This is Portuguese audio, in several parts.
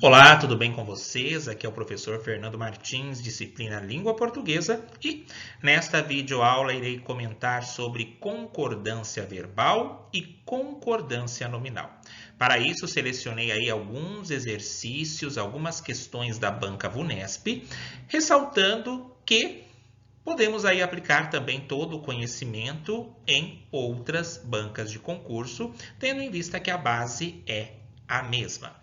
Olá, tudo bem com vocês? Aqui é o professor Fernando Martins, disciplina Língua Portuguesa, e nesta videoaula irei comentar sobre concordância verbal e concordância nominal. Para isso, selecionei aí alguns exercícios, algumas questões da banca VUNESP, ressaltando que podemos aí aplicar também todo o conhecimento em outras bancas de concurso, tendo em vista que a base é a mesma.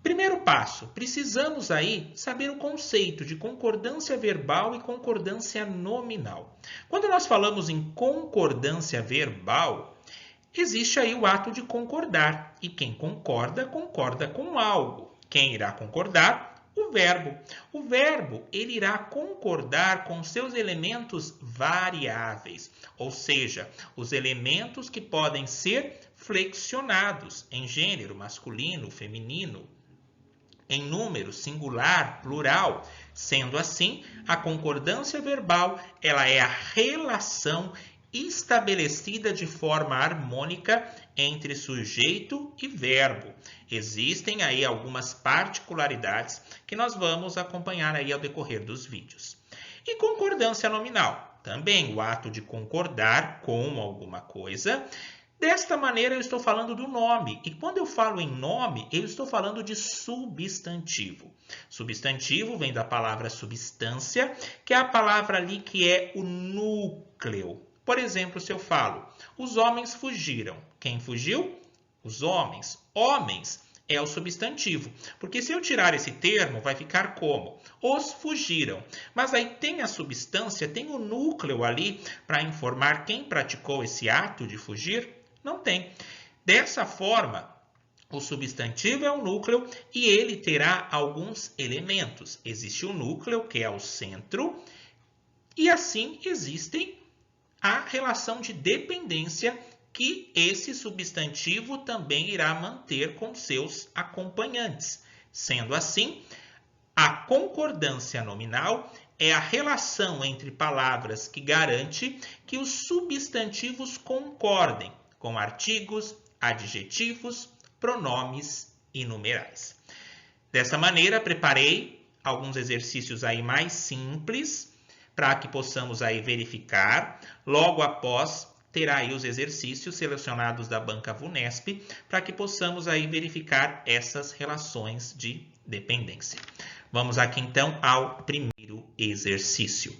Primeiro passo, precisamos aí saber o conceito de concordância verbal e concordância nominal. Quando nós falamos em concordância verbal, existe aí o ato de concordar, e quem concorda, concorda com algo. Quem irá concordar? O verbo. O verbo, ele irá concordar com seus elementos variáveis, ou seja, os elementos que podem ser flexionados em gênero masculino, feminino, em número, singular, plural. Sendo assim, a concordância verbal ela é a relação estabelecida de forma harmônica entre sujeito e verbo. Existem aí algumas particularidades que nós vamos acompanhar aí ao decorrer dos vídeos. E concordância nominal, também o ato de concordar com alguma coisa. Desta maneira, eu estou falando do nome. E quando eu falo em nome, eu estou falando de substantivo. Substantivo vem da palavra substância, que é a palavra ali que é o núcleo. Por exemplo, se eu falo, os homens fugiram. Quem fugiu? Os homens. Homens é o substantivo. Porque se eu tirar esse termo, vai ficar como? Os fugiram. Mas aí tem a substância, tem o núcleo ali para informar quem praticou esse ato de fugir? Não tem. Dessa forma, o substantivo é o núcleo e ele terá alguns elementos. Existe o núcleo, que é o centro, e assim existem a relação de dependência que esse substantivo também irá manter com seus acompanhantes. Sendo assim, a concordância nominal é a relação entre palavras que garante que os substantivos concordem com artigos, adjetivos, pronomes e numerais. Dessa maneira, preparei alguns exercícios aí mais simples para que possamos aí verificar. Logo após, terá aí os exercícios selecionados da banca VUNESP para que possamos aí verificar essas relações de dependência. Vamos aqui então ao primeiro exercício.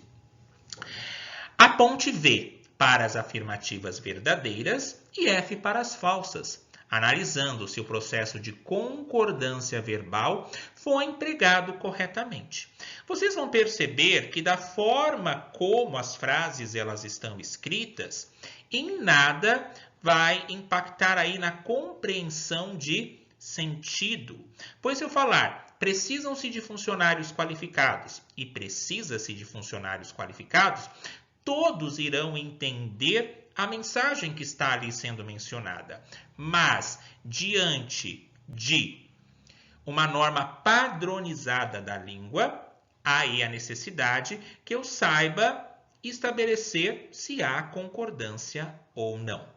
Aponte V para as afirmativas verdadeiras e F para as falsas, analisando se o processo de concordância verbal foi empregado corretamente. Vocês vão perceber que da forma como as frases elas estão escritas, em nada vai impactar aí na compreensão de sentido. Pois se eu falar, precisam-se de funcionários qualificados e precisa-se de funcionários qualificados, todos irão entender a mensagem que está ali sendo mencionada. Mas, diante de uma norma padronizada da língua, há aí a necessidade que eu saiba estabelecer se há concordância ou não.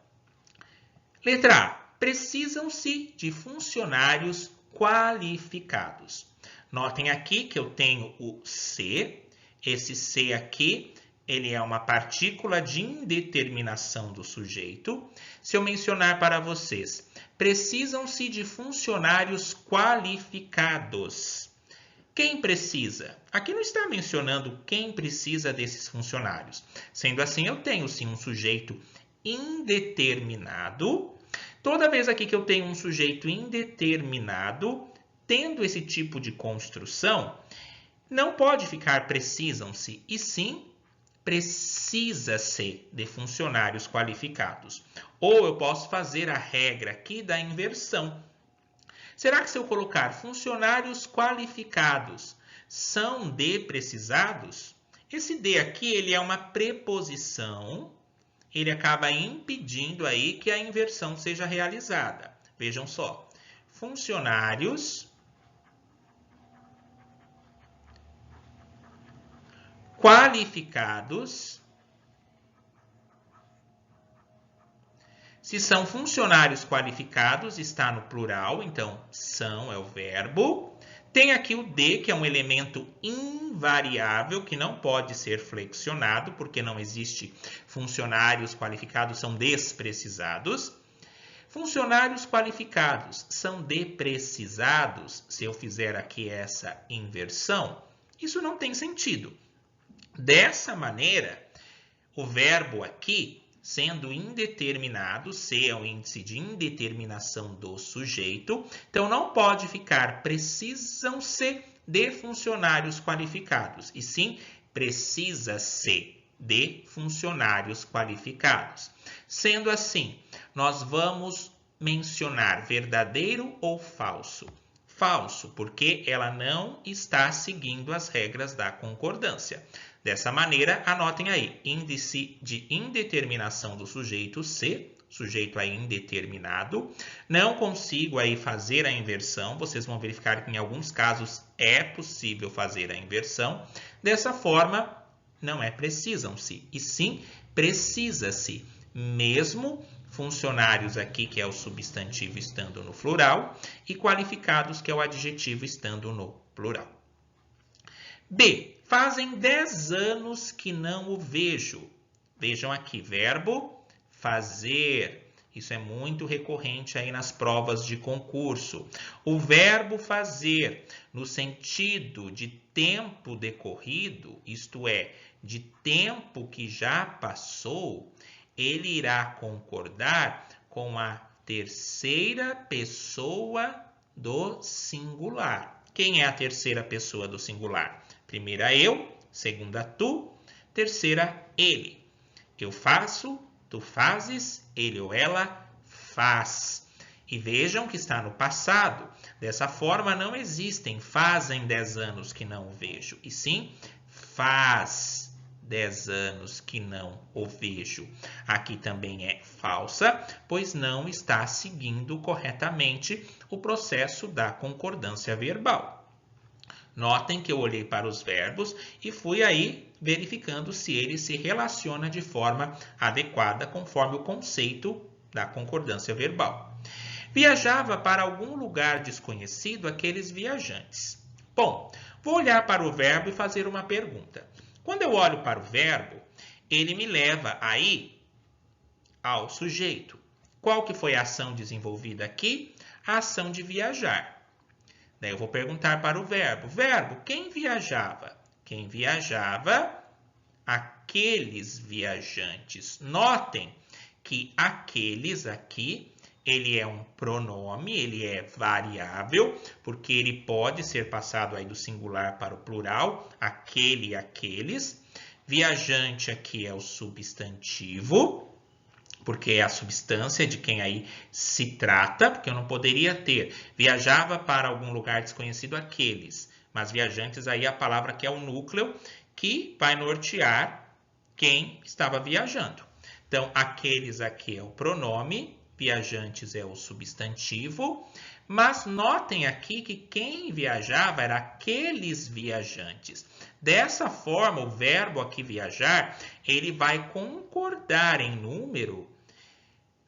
Letra A. Precisam-se de funcionários qualificados. Notem aqui que eu tenho o se. Esse se aqui, ele é uma partícula de indeterminação do sujeito. Se eu mencionar para vocês, precisam-se de funcionários qualificados. Quem precisa? Aqui não está mencionando quem precisa desses funcionários. Sendo assim, eu tenho sim um sujeito indeterminado. Toda vez aqui que eu tenho um sujeito indeterminado, tendo esse tipo de construção, não pode ficar precisam-se, e sim precisa-se de funcionários qualificados. Ou eu posso fazer a regra aqui da inversão. Será que se eu colocar funcionários qualificados são de precisados? Esse de aqui ele é uma preposição, ele acaba impedindo aí que a inversão seja realizada. Vejam só, funcionários qualificados Se são funcionários qualificados, está no plural, então são é o verbo. Tem aqui o de, que é um elemento invariável, que não pode ser flexionado, porque não existe funcionários qualificados, são desprecisados. Funcionários qualificados são deprecisados. Se eu fizer aqui essa inversão, isso não tem sentido. Dessa maneira, o verbo aqui, sendo indeterminado, se é o índice de indeterminação do sujeito, então não pode ficar precisam-se de funcionários qualificados, e sim precisa-se de funcionários qualificados. Sendo assim, nós vamos mencionar verdadeiro ou falso? Falso, porque ela não está seguindo as regras da concordância. Dessa maneira, anotem aí, índice de indeterminação do sujeito se, sujeito aí indeterminado. Não consigo aí fazer a inversão, vocês vão verificar que em alguns casos é possível fazer a inversão. Dessa forma, não é precisam-se, e sim precisa-se, mesmo funcionários aqui, que é o substantivo, estando no plural, e qualificados, que é o adjetivo, estando no plural. B. Fazem 10 anos que não o vejo. Vejam aqui, verbo fazer. Isso é muito recorrente aí nas provas de concurso. O verbo fazer, no sentido de tempo decorrido, isto é, de tempo que já passou, ele irá concordar com a terceira pessoa do singular. Quem é a terceira pessoa do singular? Primeira eu, segunda tu, terceira ele. Eu faço, tu fazes, ele ou ela faz. E vejam que está no passado. Dessa forma, não existem fazem 10 anos que não o vejo, e sim faz 10 anos que não o vejo. Aqui também é falsa, pois não está seguindo corretamente o processo da concordância verbal. Notem que eu olhei para os verbos e fui aí verificando se ele se relaciona de forma adequada conforme o conceito da concordância verbal. Viajava para algum lugar desconhecido aqueles viajantes. Bom, vou olhar para o verbo e fazer uma pergunta. Quando eu olho para o verbo, ele me leva aí ao sujeito. Qual que foi a ação desenvolvida aqui? A ação de viajar. Daí eu vou perguntar para o verbo. Verbo, quem viajava? Quem viajava? Aqueles viajantes. Notem que aqueles aqui, ele é um pronome, ele é variável, porque ele pode ser passado aí do singular para o plural, aquele e aqueles. Viajante aqui é o substantivo, porque é a substância de quem aí se trata, porque eu não poderia ter viajava para algum lugar desconhecido aqueles, mas viajantes aí é a palavra que é o núcleo que vai nortear quem estava viajando. Então, aqueles aqui é o pronome, viajantes é o substantivo, mas notem aqui que quem viajava era aqueles viajantes. Dessa forma, o verbo aqui viajar, ele vai concordar em número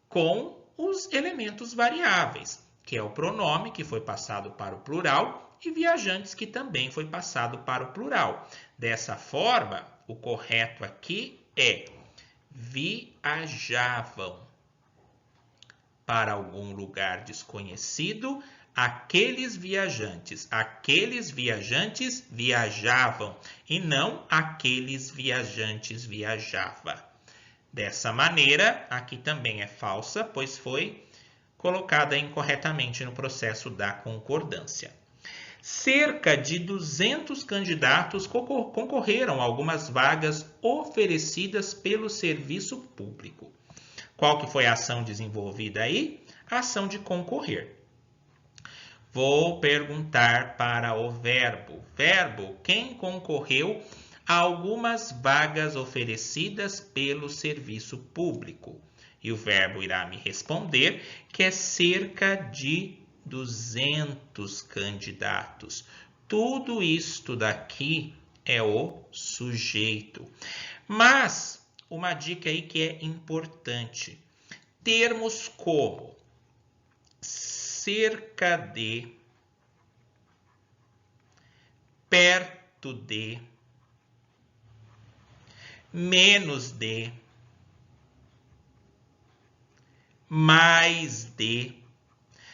com os elementos variáveis, que é o pronome que foi passado para o plural e viajantes que também foi passado para o plural. Dessa forma, o correto aqui é viajavam para algum lugar desconhecido aqueles viajantes. Aqueles viajantes viajavam e não aqueles viajantes viajavam. Dessa maneira, aqui também é falsa, pois foi colocada incorretamente no processo da concordância. Cerca de 200 candidatos concorreram a algumas vagas oferecidas pelo serviço público. Qual que foi a ação desenvolvida aí? A ação de concorrer. Vou perguntar para o verbo. Verbo, quem concorreu a algumas vagas oferecidas pelo serviço público? E o verbo irá me responder que é cerca de 200 candidatos. Tudo isto daqui é o sujeito. Mas uma dica aí que é importante. termos como cerca de, perto de, menos de, mais de,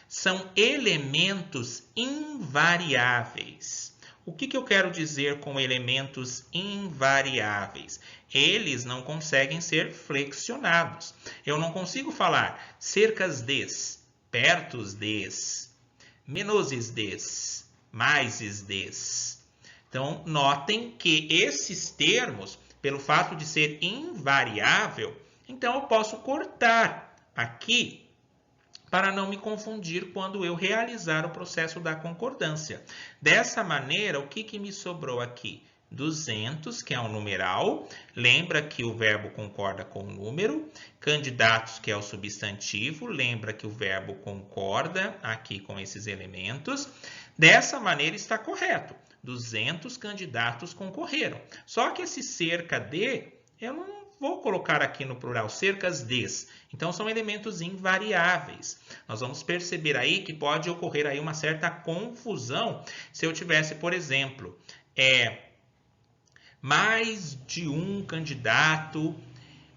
são elementos invariáveis. O que eu quero dizer com elementos invariáveis? Eles não conseguem ser flexionados. Eu não consigo falar cercas des, pertos des, menos des, mais des. Então, notem que esses termos, pelo fato de ser invariável, então eu posso cortar aqui para não me confundir quando eu realizar o processo da concordância. Dessa maneira, o que me sobrou aqui? 200, que é um numeral. Lembra que o verbo concorda com o número. Candidatos, que é o substantivo. Lembra que o verbo concorda aqui com esses elementos. Dessa maneira está correto. 200 candidatos concorreram. Só que esse cerca de, eu não vou colocar aqui no plural, cercas des. Então, são elementos invariáveis. Nós vamos perceber aí que pode ocorrer aí uma certa confusão se eu tivesse, por exemplo, mais de um candidato.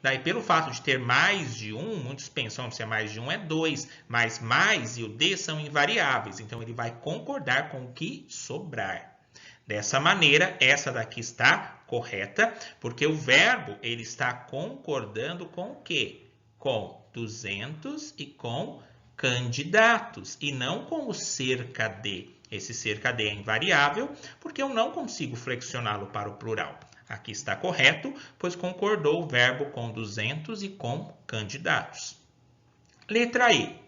Daí, pelo fato de ter mais de um, muitos pensam que se é mais de um é 2, mas mais e o de são invariáveis. Então, ele vai concordar com o que sobrar. Dessa maneira, essa daqui está correta, porque o verbo ele está concordando com o quê? Com 200 e com candidatos, e não com o cerca de. Esse cerca de é invariável, porque eu não consigo flexioná-lo para o plural. Aqui está correto, pois concordou o verbo com 200 e com candidatos. Letra E.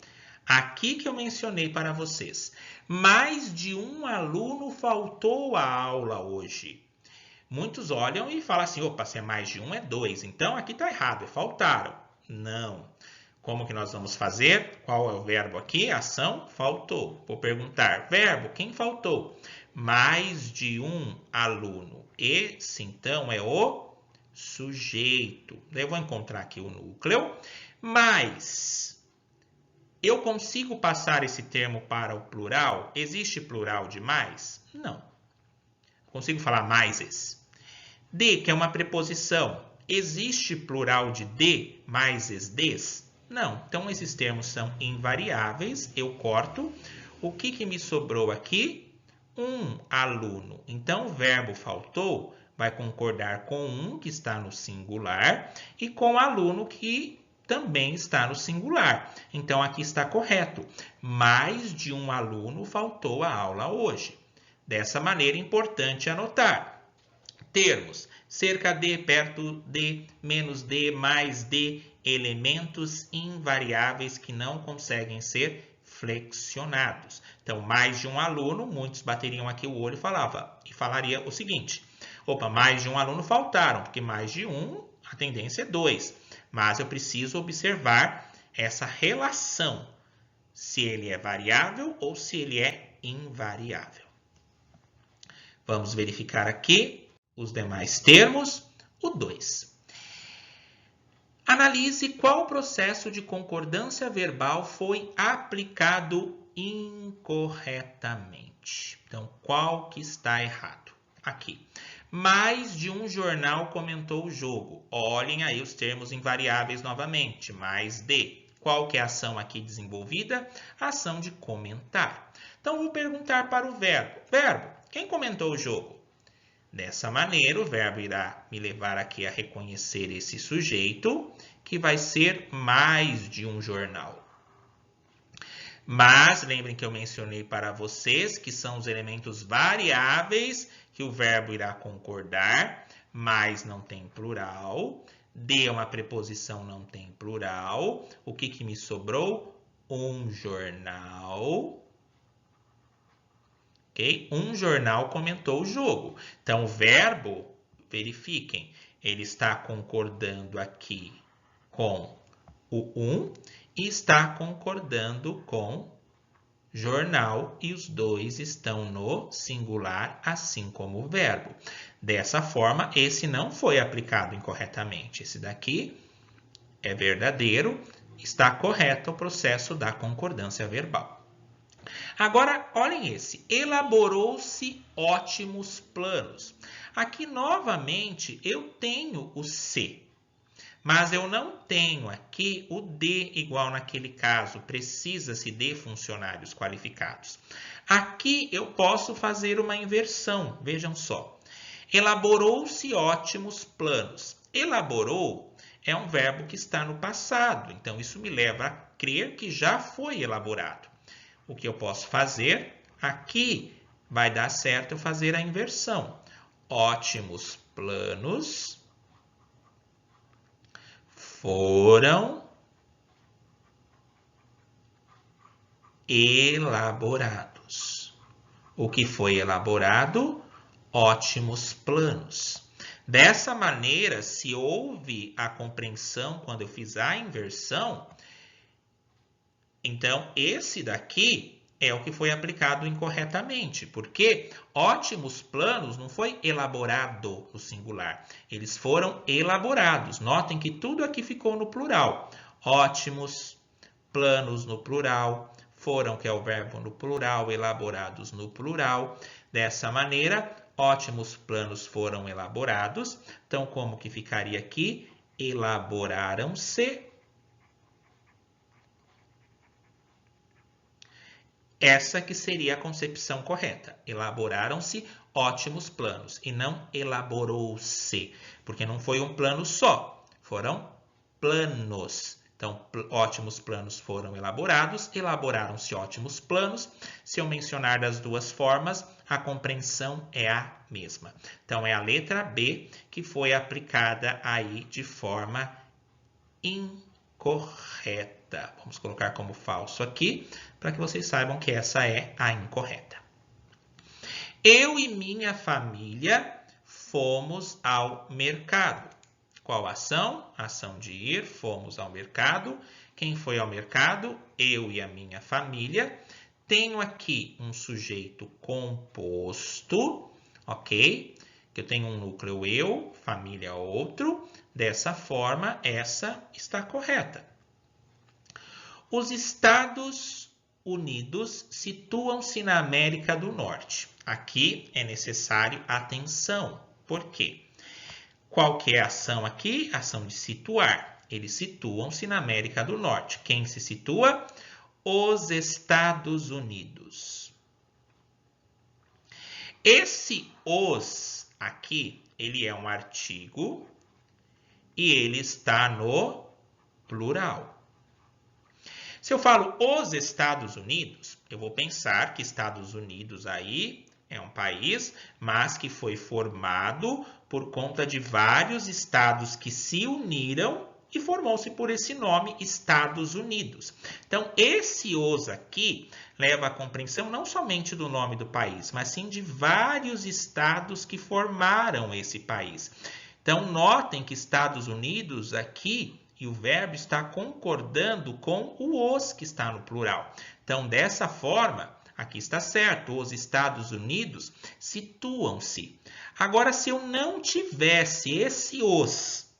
Aqui que eu mencionei para vocês. Mais de um aluno faltou à aula hoje. Muitos olham e falam assim, opa, se é mais de um é 2. Então, aqui está errado, faltaram. Não. Como que nós vamos fazer? Qual é o verbo aqui? Ação, faltou. Vou perguntar, verbo, quem faltou? Mais de um aluno. Esse, então, é o sujeito. Eu vou encontrar aqui o núcleo. Mas eu consigo passar esse termo para o plural? Existe plural de mais? Não. Consigo falar maises. De, que é uma preposição. Existe plural de de, maises, des? Não. Então, esses termos são invariáveis. Eu corto. O que me sobrou aqui? Um aluno. Então, o verbo faltou vai concordar com um, que está no singular, e com aluno, que também está no singular. Então, aqui está correto. Mais de um aluno faltou à aula hoje. Dessa maneira, é importante anotar. Termos cerca de, perto de, menos de, mais de, elementos invariáveis que não conseguem ser flexionados. Então, mais de um aluno, muitos bateriam aqui o olho e falaria o seguinte, opa, mais de um aluno faltaram, porque mais de um, a tendência é 2. Mas eu preciso observar essa relação, se ele é variável ou se ele é invariável. Vamos verificar aqui os demais termos. O 2. Analise qual processo de concordância verbal foi aplicado incorretamente. Então, qual que está errado? Aqui. Mais de um jornal comentou o jogo. Olhem aí os termos invariáveis novamente. Mais de. Qual que é a ação aqui desenvolvida? A ação de comentar. Então, vou perguntar para o verbo. Verbo, quem comentou o jogo? Dessa maneira, o verbo irá me levar aqui a reconhecer esse sujeito, que vai ser mais de um jornal. Mas, lembrem que eu mencionei para vocês que são os elementos variáveis que o verbo irá concordar, mas não tem plural. De é uma preposição, não tem plural. O que me sobrou? Um jornal. Okay? Um jornal comentou o jogo. Então, o verbo, verifiquem, ele está concordando aqui com o e está concordando com jornal, e os dois estão no singular, assim como o verbo. Dessa forma, esse não foi aplicado incorretamente. Esse daqui é verdadeiro está correto o processo da concordância verbal. Agora, olhem esse. Elaborou-se ótimos planos. Aqui, novamente, eu tenho o se. Mas eu não tenho aqui o de igual naquele caso. Precisa-se de funcionários qualificados. Aqui eu posso fazer uma inversão. Vejam só. Elaborou-se ótimos planos. Elaborou é um verbo que está no passado. Então, isso me leva a crer que já foi elaborado. O que eu posso fazer? Aqui vai dar certo eu fazer a inversão. Ótimos planos foram elaborados. O que foi elaborado? Ótimos planos. Dessa maneira, se houve a compreensão quando eu fiz a inversão, então esse daqui é o que foi aplicado incorretamente, porque ótimos planos não foi elaborado no singular, eles foram elaborados. Notem que tudo aqui ficou no plural. Ótimos planos no plural, foram, que é o verbo no plural, elaborados no plural. Dessa maneira, ótimos planos foram elaborados. Então, como que ficaria aqui? Elaboraram-se. Essa que seria a concepção correta. Elaboraram-se ótimos planos e não elaborou-se, porque não foi um plano só, foram planos. Então, ótimos planos foram elaborados, elaboraram-se ótimos planos. Se eu mencionar das duas formas, a compreensão é a mesma. Então, é a letra B que foi aplicada aí de forma incorreta. Vamos colocar como falso aqui, para que vocês saibam que essa é a incorreta. Eu e minha família fomos ao mercado. Qual ação? Ação de ir, fomos ao mercado. Quem foi ao mercado? Eu e a minha família. Tenho aqui um sujeito composto, ok? Que eu tenho um núcleo eu, família outro. Dessa forma, essa está correta. Os Estados Unidos situam-se na América do Norte. Aqui é necessário atenção. Por quê? Qual que é a ação aqui? Ação de situar. Eles situam-se na América do Norte. Quem se situa? Os Estados Unidos. Esse os aqui, ele é um artigo e ele está no plural. Se eu falo os Estados Unidos, eu vou pensar que Estados Unidos aí é um país, mas que foi formado por conta de vários estados que se uniram e formou-se por esse nome Estados Unidos. Então, esse os aqui leva à compreensão não somente do nome do país, mas sim de vários estados que formaram esse país. Então, notem que Estados Unidos aqui, e o verbo está concordando com o os que está no plural. Então, dessa forma, aqui está certo, os Estados Unidos situam-se. Agora, se eu não tivesse esse os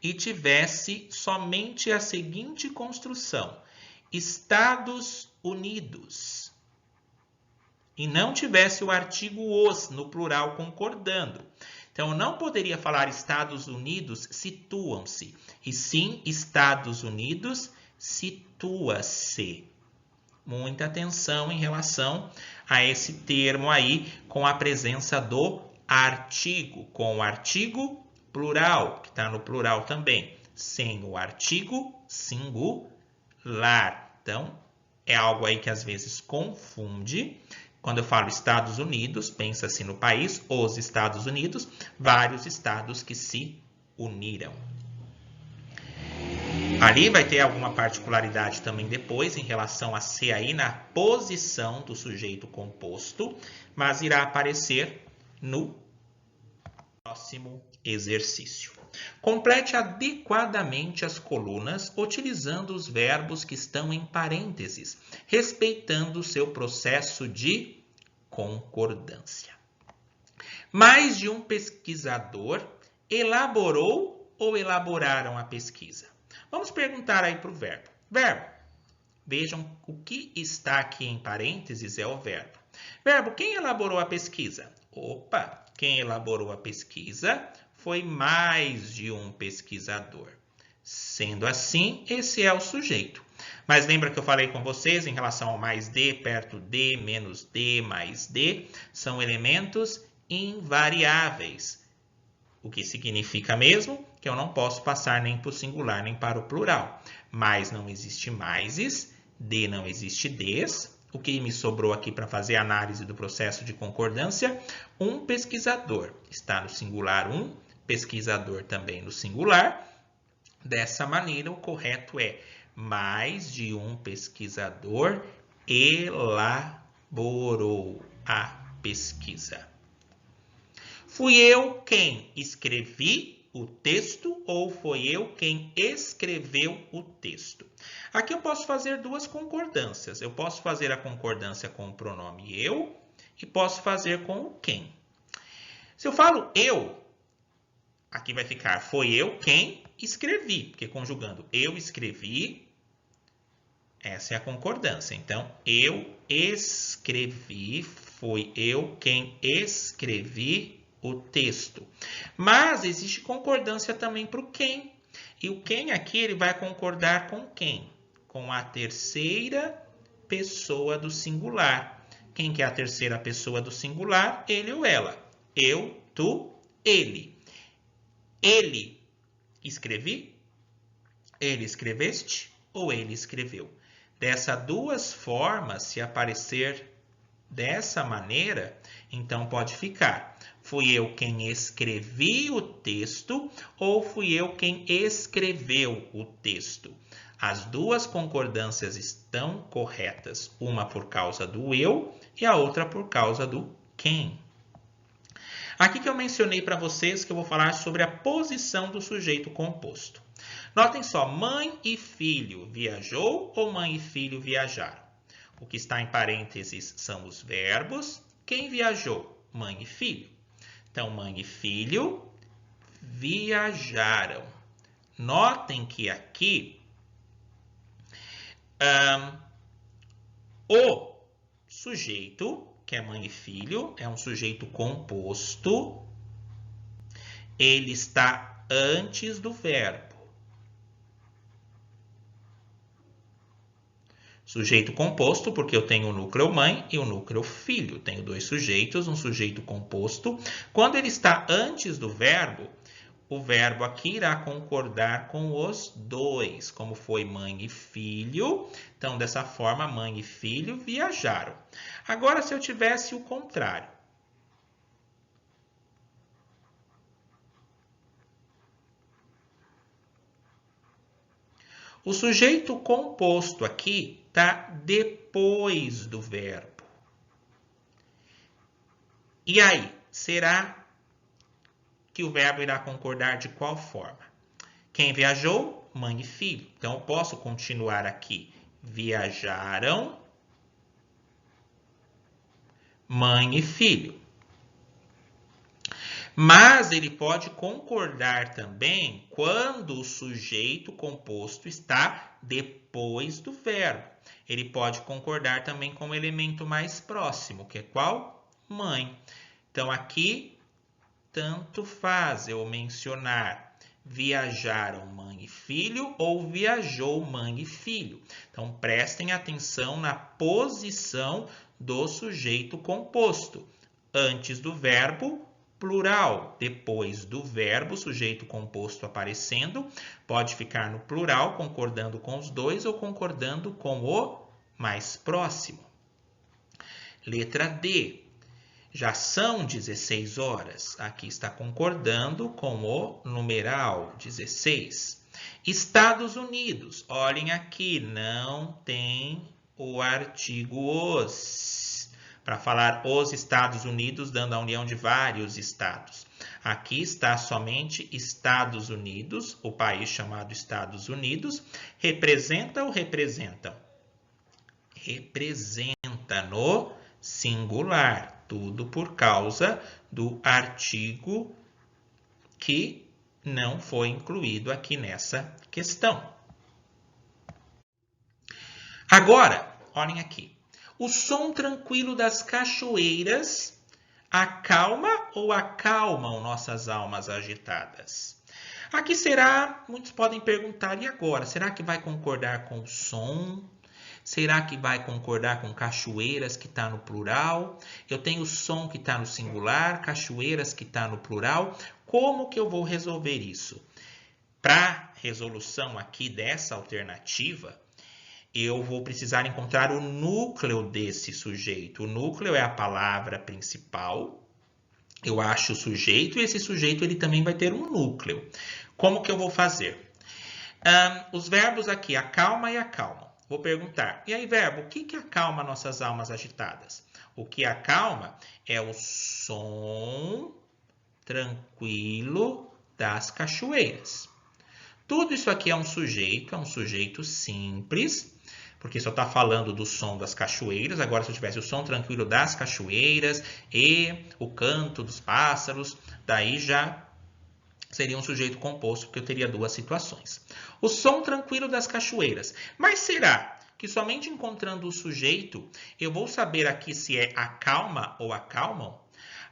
e tivesse somente a seguinte construção, Estados Unidos, e não tivesse o artigo os no plural concordando, então eu não poderia falar Estados Unidos situam-se, e sim Estados Unidos situa-se. Muita atenção em relação a esse termo aí com a presença do artigo, com o artigo plural, que está no plural também, sem o artigo singular. Então, é algo aí que às vezes confunde. Quando eu falo Estados Unidos, pensa-se no país, os Estados Unidos, vários estados que se uniram. Ali vai ter alguma particularidade também depois em relação a ser aí na posição do sujeito composto, mas irá aparecer no próximo exercício. Complete adequadamente as colunas utilizando os verbos que estão em parênteses, respeitando o seu processo de concordância. Mais de um pesquisador elaborou ou elaboraram a pesquisa? Vamos perguntar aí para o verbo. Verbo. Vejam o que está aqui em parênteses é o verbo. Verbo, quem elaborou a pesquisa? Opa, quem elaborou a pesquisa foi mais de um pesquisador. Sendo assim, esse é o sujeito. Mas lembra que eu falei com vocês em relação ao mais de, perto de, menos de, mais de, são elementos invariáveis. O que significa mesmo que eu não posso passar nem para o singular nem para o plural. Mais não existe maises, de não existe des. O que me sobrou aqui para fazer a análise do processo de concordância? Um pesquisador. Está no singular um, pesquisador também no singular. Dessa maneira, o correto é mais de um pesquisador elaborou a pesquisa. Fui eu quem escrevi o texto ou foi eu quem escreveu o texto? Aqui eu posso fazer duas concordâncias. Eu posso fazer a concordância com o pronome eu e posso fazer com o quem. Se eu falo eu, aqui vai ficar foi eu quem escrevi, porque conjugando eu escrevi, essa é a concordância. Então, eu escrevi, foi eu quem escrevi o texto. Mas existe concordância também para o quem. E o quem aqui ele vai concordar com quem? Com a terceira pessoa do singular. Quem que é a terceira pessoa do singular? Ele ou ela. Eu, tu, ele. Ele escrevi? Ele escreveste? Ou ele escreveu? Dessas duas formas, se aparecer dessa maneira, então pode ficar. Fui eu quem escrevi o texto ou fui eu quem escreveu o texto. As duas concordâncias estão corretas, uma por causa do eu e a outra por causa do quem. Aqui que eu mencionei para vocês que eu vou falar sobre a posição do sujeito composto. Notem só, mãe e filho viajou ou mãe e filho viajaram? O que está em parênteses são os verbos. Quem viajou? Mãe e filho. Então, mãe e filho viajaram. Notem que aqui o sujeito, que é mãe e filho, é um sujeito composto. Ele está antes do verbo. Sujeito composto, porque eu tenho o núcleo mãe e o núcleo filho. Tenho dois sujeitos, um sujeito composto. Quando ele está antes do verbo, o verbo aqui irá concordar com os dois, como foi mãe e filho. Então, dessa forma, mãe e filho viajaram. Agora, se eu tivesse o contrário. O sujeito composto aqui está depois do verbo. E aí, será que o verbo irá concordar de qual forma? Quem viajou? Mãe e filho. Então, eu posso continuar aqui. Viajaram, mãe e filho. Mas ele pode concordar também quando o sujeito composto está depois do verbo. Ele pode concordar também com o elemento mais próximo, que é qual? Mãe. Então, aqui, tanto faz eu mencionar viajaram mãe e filho ou viajou mãe e filho. Então, prestem atenção na posição do sujeito composto. Antes do verbo, plural. Depois do verbo, sujeito composto aparecendo, pode ficar no plural, concordando com os dois ou concordando com o mais próximo. Letra D. Já são 16 horas. Aqui está concordando com o numeral 16. Estados Unidos. Olhem aqui, não tem o artigo os. Para falar os Estados Unidos, dando a união de vários estados. Aqui está somente Estados Unidos, o país chamado Estados Unidos. Representa ou representam? Representa no singular. Tudo por causa do artigo que não foi incluído aqui nessa questão. Agora, olhem aqui. O som tranquilo das cachoeiras acalma ou acalmam nossas almas agitadas? Aqui será, muitos podem perguntar, e agora? Será que vai concordar com o som? Será que vai concordar com cachoeiras que está no plural? Eu tenho som que está no singular, cachoeiras que está no plural. Como que eu vou resolver isso? Para resolução aqui dessa alternativa, eu vou precisar encontrar o núcleo desse sujeito. O núcleo é a palavra principal. Eu acho o sujeito e esse sujeito ele também vai ter um núcleo. Como que eu vou fazer? Os verbos aqui, acalma e acalmam. Vou perguntar, e aí verbo, o que acalma nossas almas agitadas? O que acalma é o som tranquilo das cachoeiras. Tudo isso aqui é um sujeito simples, porque só está falando do som das cachoeiras. Agora, se eu tivesse o som tranquilo das cachoeiras e o canto dos pássaros, daí já seria um sujeito composto, porque eu teria duas situações. O som tranquilo das cachoeiras. Mas será que somente encontrando o sujeito, eu vou saber aqui se é acalma ou acalmam?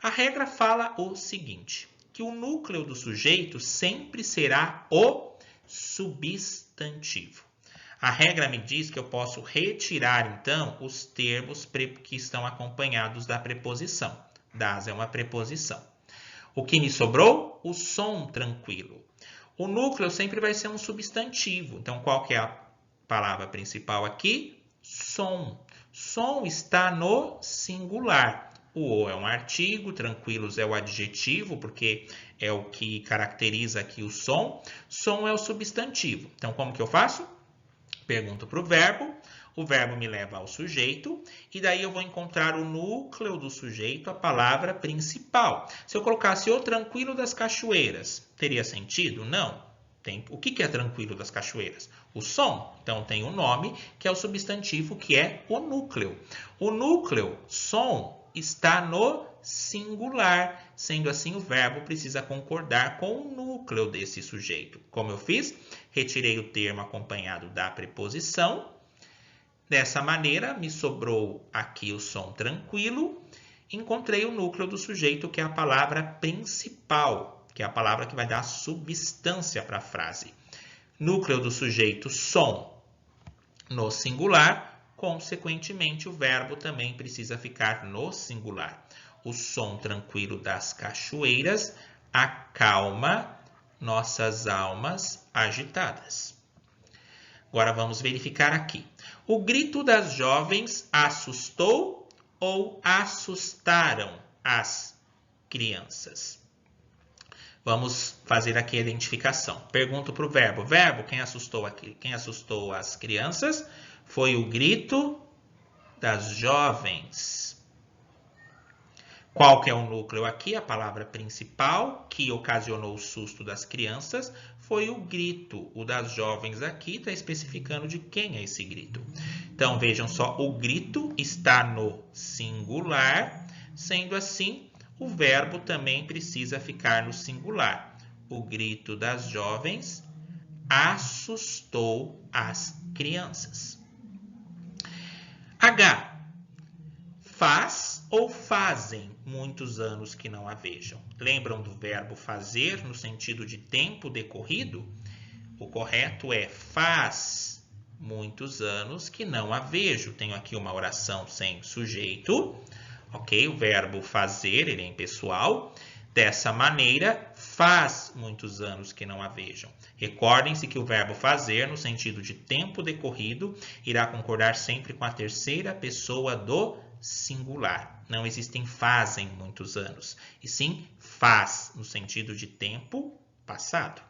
A regra fala o seguinte, que o núcleo do sujeito sempre será o substantivo. A regra me diz que eu posso retirar, então, os termos que estão acompanhados da preposição. Das é uma preposição. O que me sobrou? O som tranquilo. O núcleo sempre vai ser um substantivo. Então, qual que é a palavra principal aqui? Som. Som está no singular. O é um artigo, tranquilos é o adjetivo, porque é o que caracteriza aqui o som. Som é o substantivo. Então, como que eu faço? Pergunto para o verbo me leva ao sujeito, e daí eu vou encontrar o núcleo do sujeito, a palavra principal. Se eu colocasse o tranquilo das cachoeiras, teria sentido? Não. O que é tranquilo das cachoeiras? O som. Então tem o nome, que é o substantivo, que é o núcleo. O núcleo, som, está no singular. Sendo assim, o verbo precisa concordar com o núcleo desse sujeito. Como eu fiz? Retirei o termo acompanhado da preposição. Dessa maneira, me sobrou aqui o som tranquilo. Encontrei o núcleo do sujeito, que é a palavra principal, que é a palavra que vai dar substância para a frase. Núcleo do sujeito, som, no singular. Consequentemente, o verbo também precisa ficar no singular. O som tranquilo das cachoeiras acalma nossas almas agitadas. Agora vamos verificar aqui. O grito das jovens assustou ou assustaram as crianças? Vamos fazer aqui a identificação. Pergunto para o verbo. Verbo, quem assustou aqui? Quem assustou as crianças? Foi o grito das jovens. Qual que é o núcleo aqui? A palavra principal que ocasionou o susto das crianças foi o grito. O das jovens aqui está especificando de quem é esse grito. Então, vejam só, o grito está no singular. Sendo assim, o verbo também precisa ficar no singular. O grito das jovens assustou as crianças. H. Faz ou fazem muitos anos que não a vejam? Lembram do verbo fazer no sentido de tempo decorrido? O correto é faz muitos anos que não a vejo. Tenho aqui uma oração sem sujeito, ok? O verbo fazer, ele é impessoal. Dessa maneira, faz muitos anos que não a vejam. Recordem-se que o verbo fazer, no sentido de tempo decorrido, irá concordar sempre com a terceira pessoa do singular. Não existem fazem muitos anos, e sim faz, no sentido de tempo passado.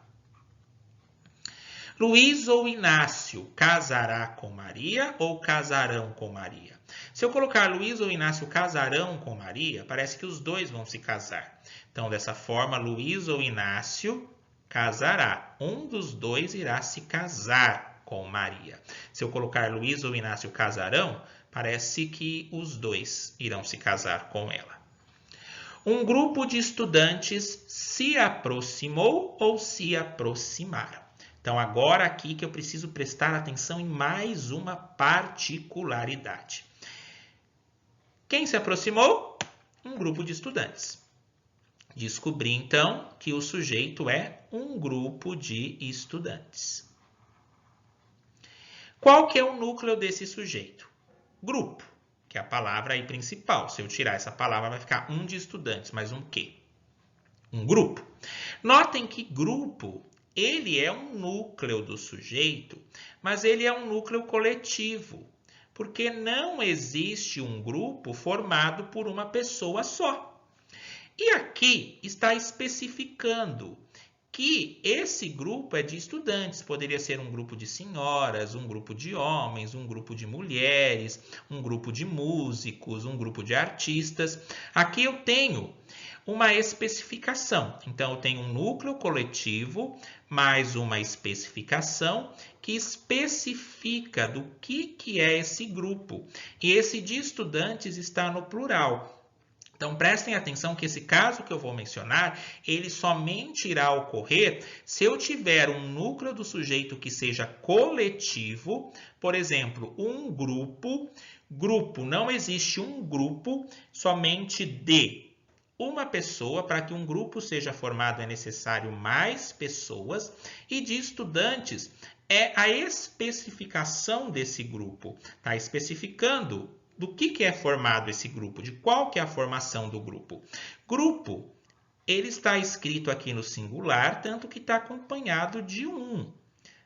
Luiz ou Inácio casará com Maria ou casarão com Maria? Se eu colocar Luiz ou Inácio casarão com Maria, parece que os dois vão se casar. Então, dessa forma, Luiz ou Inácio casará. Um dos dois irá se casar com Maria. Se eu colocar Luiz ou Inácio casarão, parece que os dois irão se casar com ela. Um grupo de estudantes se aproximou ou se aproximaram. Então, agora aqui que eu preciso prestar atenção em mais uma particularidade. Quem se aproximou? Um grupo de estudantes. Descobri, então, que o sujeito é um grupo de estudantes. Qual que é o núcleo desse sujeito? Grupo, que é a palavra aí principal. Se eu tirar essa palavra, vai ficar um de estudantes, mas um quê? Um grupo. Notem que grupo, ele é um núcleo do sujeito, mas ele é um núcleo coletivo, porque não existe um grupo formado por uma pessoa só. E aqui está especificando que esse grupo é de estudantes. Poderia ser um grupo de senhoras, um grupo de homens, um grupo de mulheres, um grupo de músicos, um grupo de artistas. Aqui eu tenho uma especificação. Então, eu tenho um núcleo coletivo, mais uma especificação que especifica do que é esse grupo. E esse de estudantes está no plural. Então, prestem atenção que esse caso que eu vou mencionar, ele somente irá ocorrer se eu tiver um núcleo do sujeito que seja coletivo, por exemplo, um grupo. Grupo, não existe um grupo somente de uma pessoa. Para que um grupo seja formado é necessário mais pessoas. E de estudantes é a especificação desse grupo. Está especificando do que é formado esse grupo, de qual que é a formação do grupo. Grupo, ele está escrito aqui no singular, tanto que está acompanhado de um.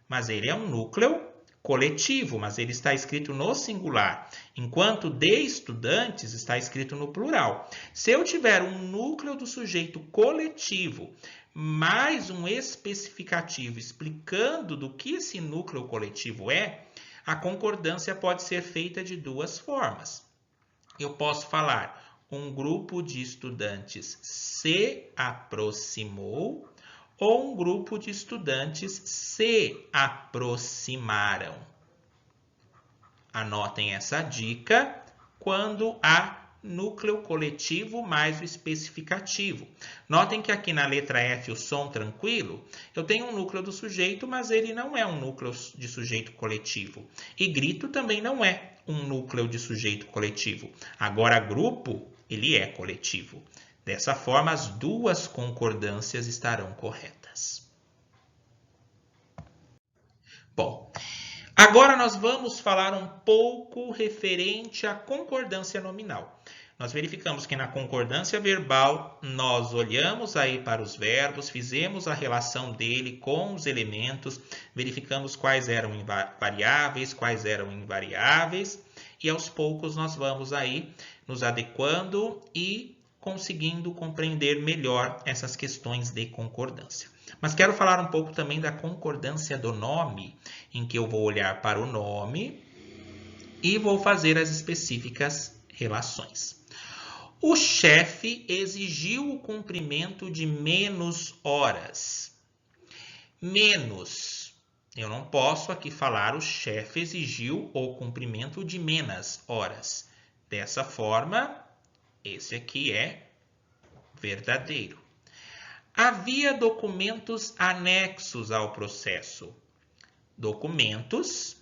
Mas ele é um núcleo coletivo, mas ele está escrito no singular, enquanto de estudantes está escrito no plural. Se eu tiver um núcleo do sujeito coletivo, mais um especificativo explicando do que esse núcleo coletivo é, a concordância pode ser feita de duas formas. Eu posso falar, um grupo de estudantes se aproximou, ou um grupo de estudantes se aproximaram. Anotem essa dica quando há núcleo coletivo mais o especificativo. Notem que aqui na letra F, o som tranquilo, eu tenho um núcleo do sujeito, mas ele não é um núcleo de sujeito coletivo. E grito também não é um núcleo de sujeito coletivo. Agora, grupo, ele é coletivo. Dessa forma, as duas concordâncias estarão corretas. Bom, agora nós vamos falar um pouco referente à concordância nominal. Nós verificamos que na concordância verbal, nós olhamos aí para os verbos, fizemos a relação dele com os elementos, verificamos quais eram variáveis, quais eram invariáveis, e aos poucos nós vamos aí nos adequando e conseguindo compreender melhor essas questões de concordância. Mas quero falar um pouco também da concordância do nome, em que eu vou olhar para o nome e vou fazer as específicas relações. O chefe exigiu o cumprimento de menos horas. Menos. Eu não posso aqui falar o chefe exigiu o cumprimento de menos horas. Dessa forma, esse aqui é verdadeiro. Havia documentos anexos ao processo. Documentos,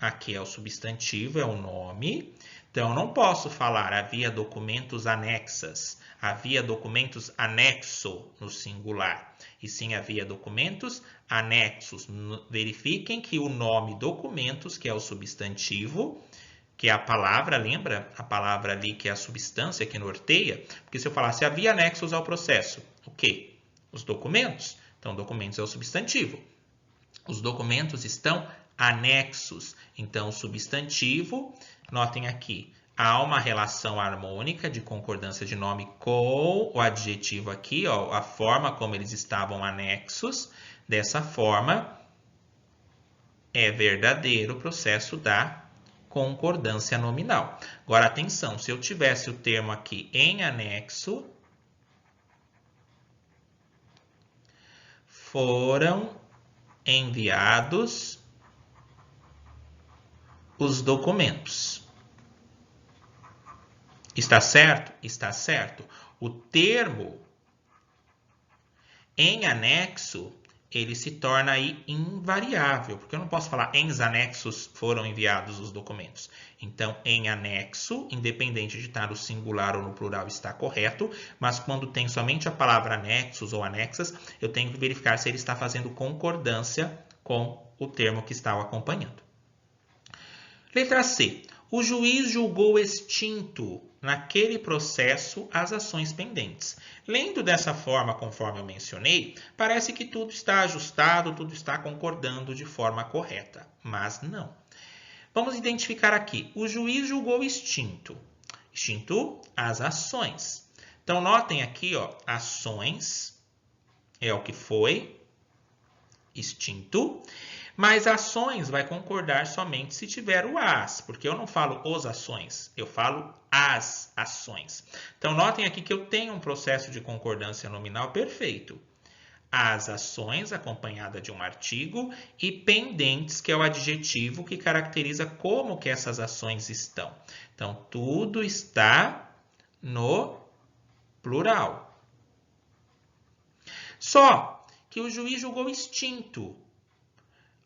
aqui é o substantivo, é o nome. Então, eu não posso falar havia documentos anexas, havia documentos anexo no singular, e sim havia documentos anexos. Verifiquem que o nome documentos, que é o substantivo, que é a palavra, lembra? A palavra ali que é a substância que norteia. Porque se eu falasse havia anexos ao processo, o quê? Os documentos. Então, documentos é o substantivo. Os documentos estão anexos. Então, o substantivo, notem aqui, há uma relação harmônica de concordância de nome com o adjetivo aqui, ó, a forma como eles estavam anexos. Dessa forma, é verdadeiro o processo da concordância nominal. Agora, atenção, se eu tivesse o termo aqui em anexo, foram enviados os documentos. Está certo? Está certo. o termo em anexo, ele se torna aí invariável, porque eu não posso falar em anexos foram enviados os documentos. Então, em anexo, independente de estar no singular ou no plural, está correto, mas quando tem somente a palavra anexos ou anexas, eu tenho que verificar se ele está fazendo concordância com o termo que está o acompanhando. Letra C. O juiz julgou extinto naquele processo as ações pendentes. Lendo dessa forma, conforme eu mencionei, parece que tudo está ajustado, tudo está concordando de forma correta, mas não. Vamos identificar aqui. O juiz julgou extinto. Extinto, as ações. Então, notem aqui, ó, ações é o que foi extinto. Mas ações vai concordar somente se tiver o as, porque eu não falo os ações, eu falo as ações. Então, notem aqui que eu tenho um processo de concordância nominal perfeito. As ações, acompanhada de um artigo, e pendentes, que é o adjetivo que caracteriza como que essas ações estão. Então, tudo está no plural. Só que o juiz julgou extinto.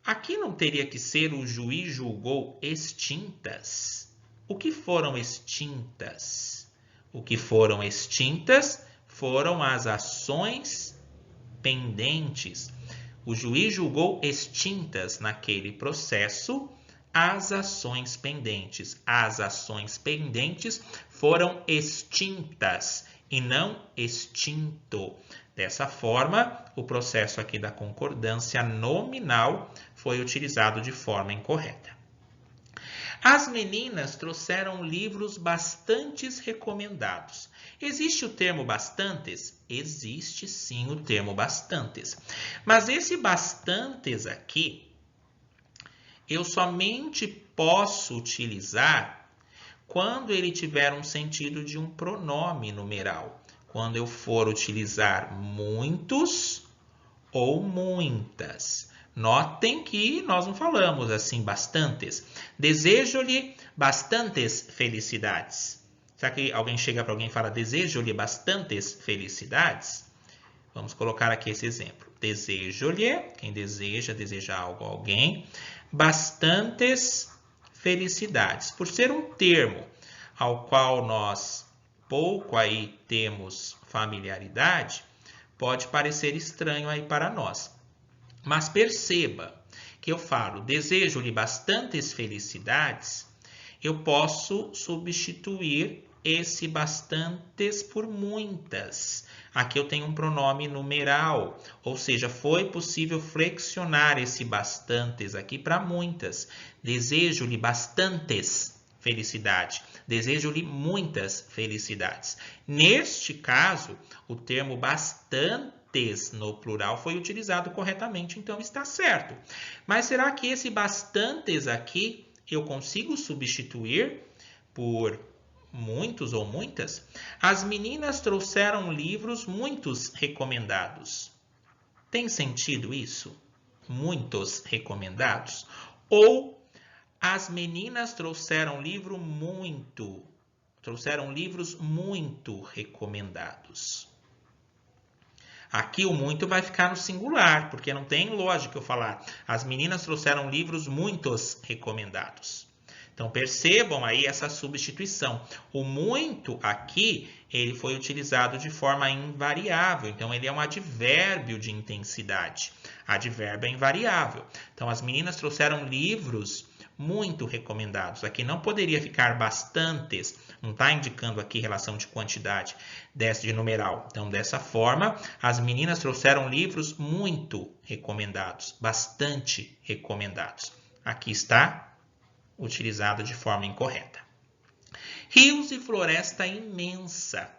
Aqui não teria que ser o juiz julgou extintas. O que foram extintas? O que foram extintas foram as ações pendentes. O juiz julgou extintas naquele processo as ações pendentes. As ações pendentes foram extintas e não extinto. Dessa forma, o processo aqui da concordância nominal foi utilizado de forma incorreta. As meninas trouxeram livros bastantes recomendados. Existe o termo bastantes? Existe sim o termo bastantes. Mas esse bastantes aqui, eu somente posso utilizar quando ele tiver um sentido de um pronome numeral. Quando eu for utilizar muitos ou muitas. Notem que nós não falamos assim bastantes. Desejo-lhe bastantes felicidades. Será que alguém chega para alguém e fala desejo-lhe bastantes felicidades? Vamos colocar aqui esse exemplo. Desejo-lhe, quem deseja algo a alguém, bastantes felicidades. Por ser um termo ao qual nós pouco aí temos familiaridade, pode parecer estranho aí para nós. Mas perceba que eu falo, desejo-lhe bastantes felicidades, eu posso substituir esse bastantes por muitas. Aqui eu tenho um pronome numeral, ou seja, foi possível flexionar esse bastantes aqui para muitas. Desejo-lhe bastantes felicidade. Desejo-lhe muitas felicidades. Neste caso, o termo bastantes no plural foi utilizado corretamente, então está certo. Mas será que esse bastantes aqui eu consigo substituir por muitos ou muitas? As meninas trouxeram livros muitos recomendados. Tem sentido isso? Muitos recomendados? Ou as meninas trouxeram livros muito recomendados. Aqui o muito vai ficar no singular, porque não tem lógica eu falar. As meninas trouxeram livros muitos recomendados. Então percebam aí essa substituição. O muito aqui, ele foi utilizado de forma invariável. Então ele é um advérbio de intensidade. Advérbio é invariável. Então as meninas trouxeram livros muito recomendados. Aqui não poderia ficar bastantes, não está indicando aqui relação de quantidade de numeral. Então, dessa forma, as meninas trouxeram livros muito recomendados, bastante recomendados. Aqui está utilizado de forma incorreta. Rios e floresta imensa.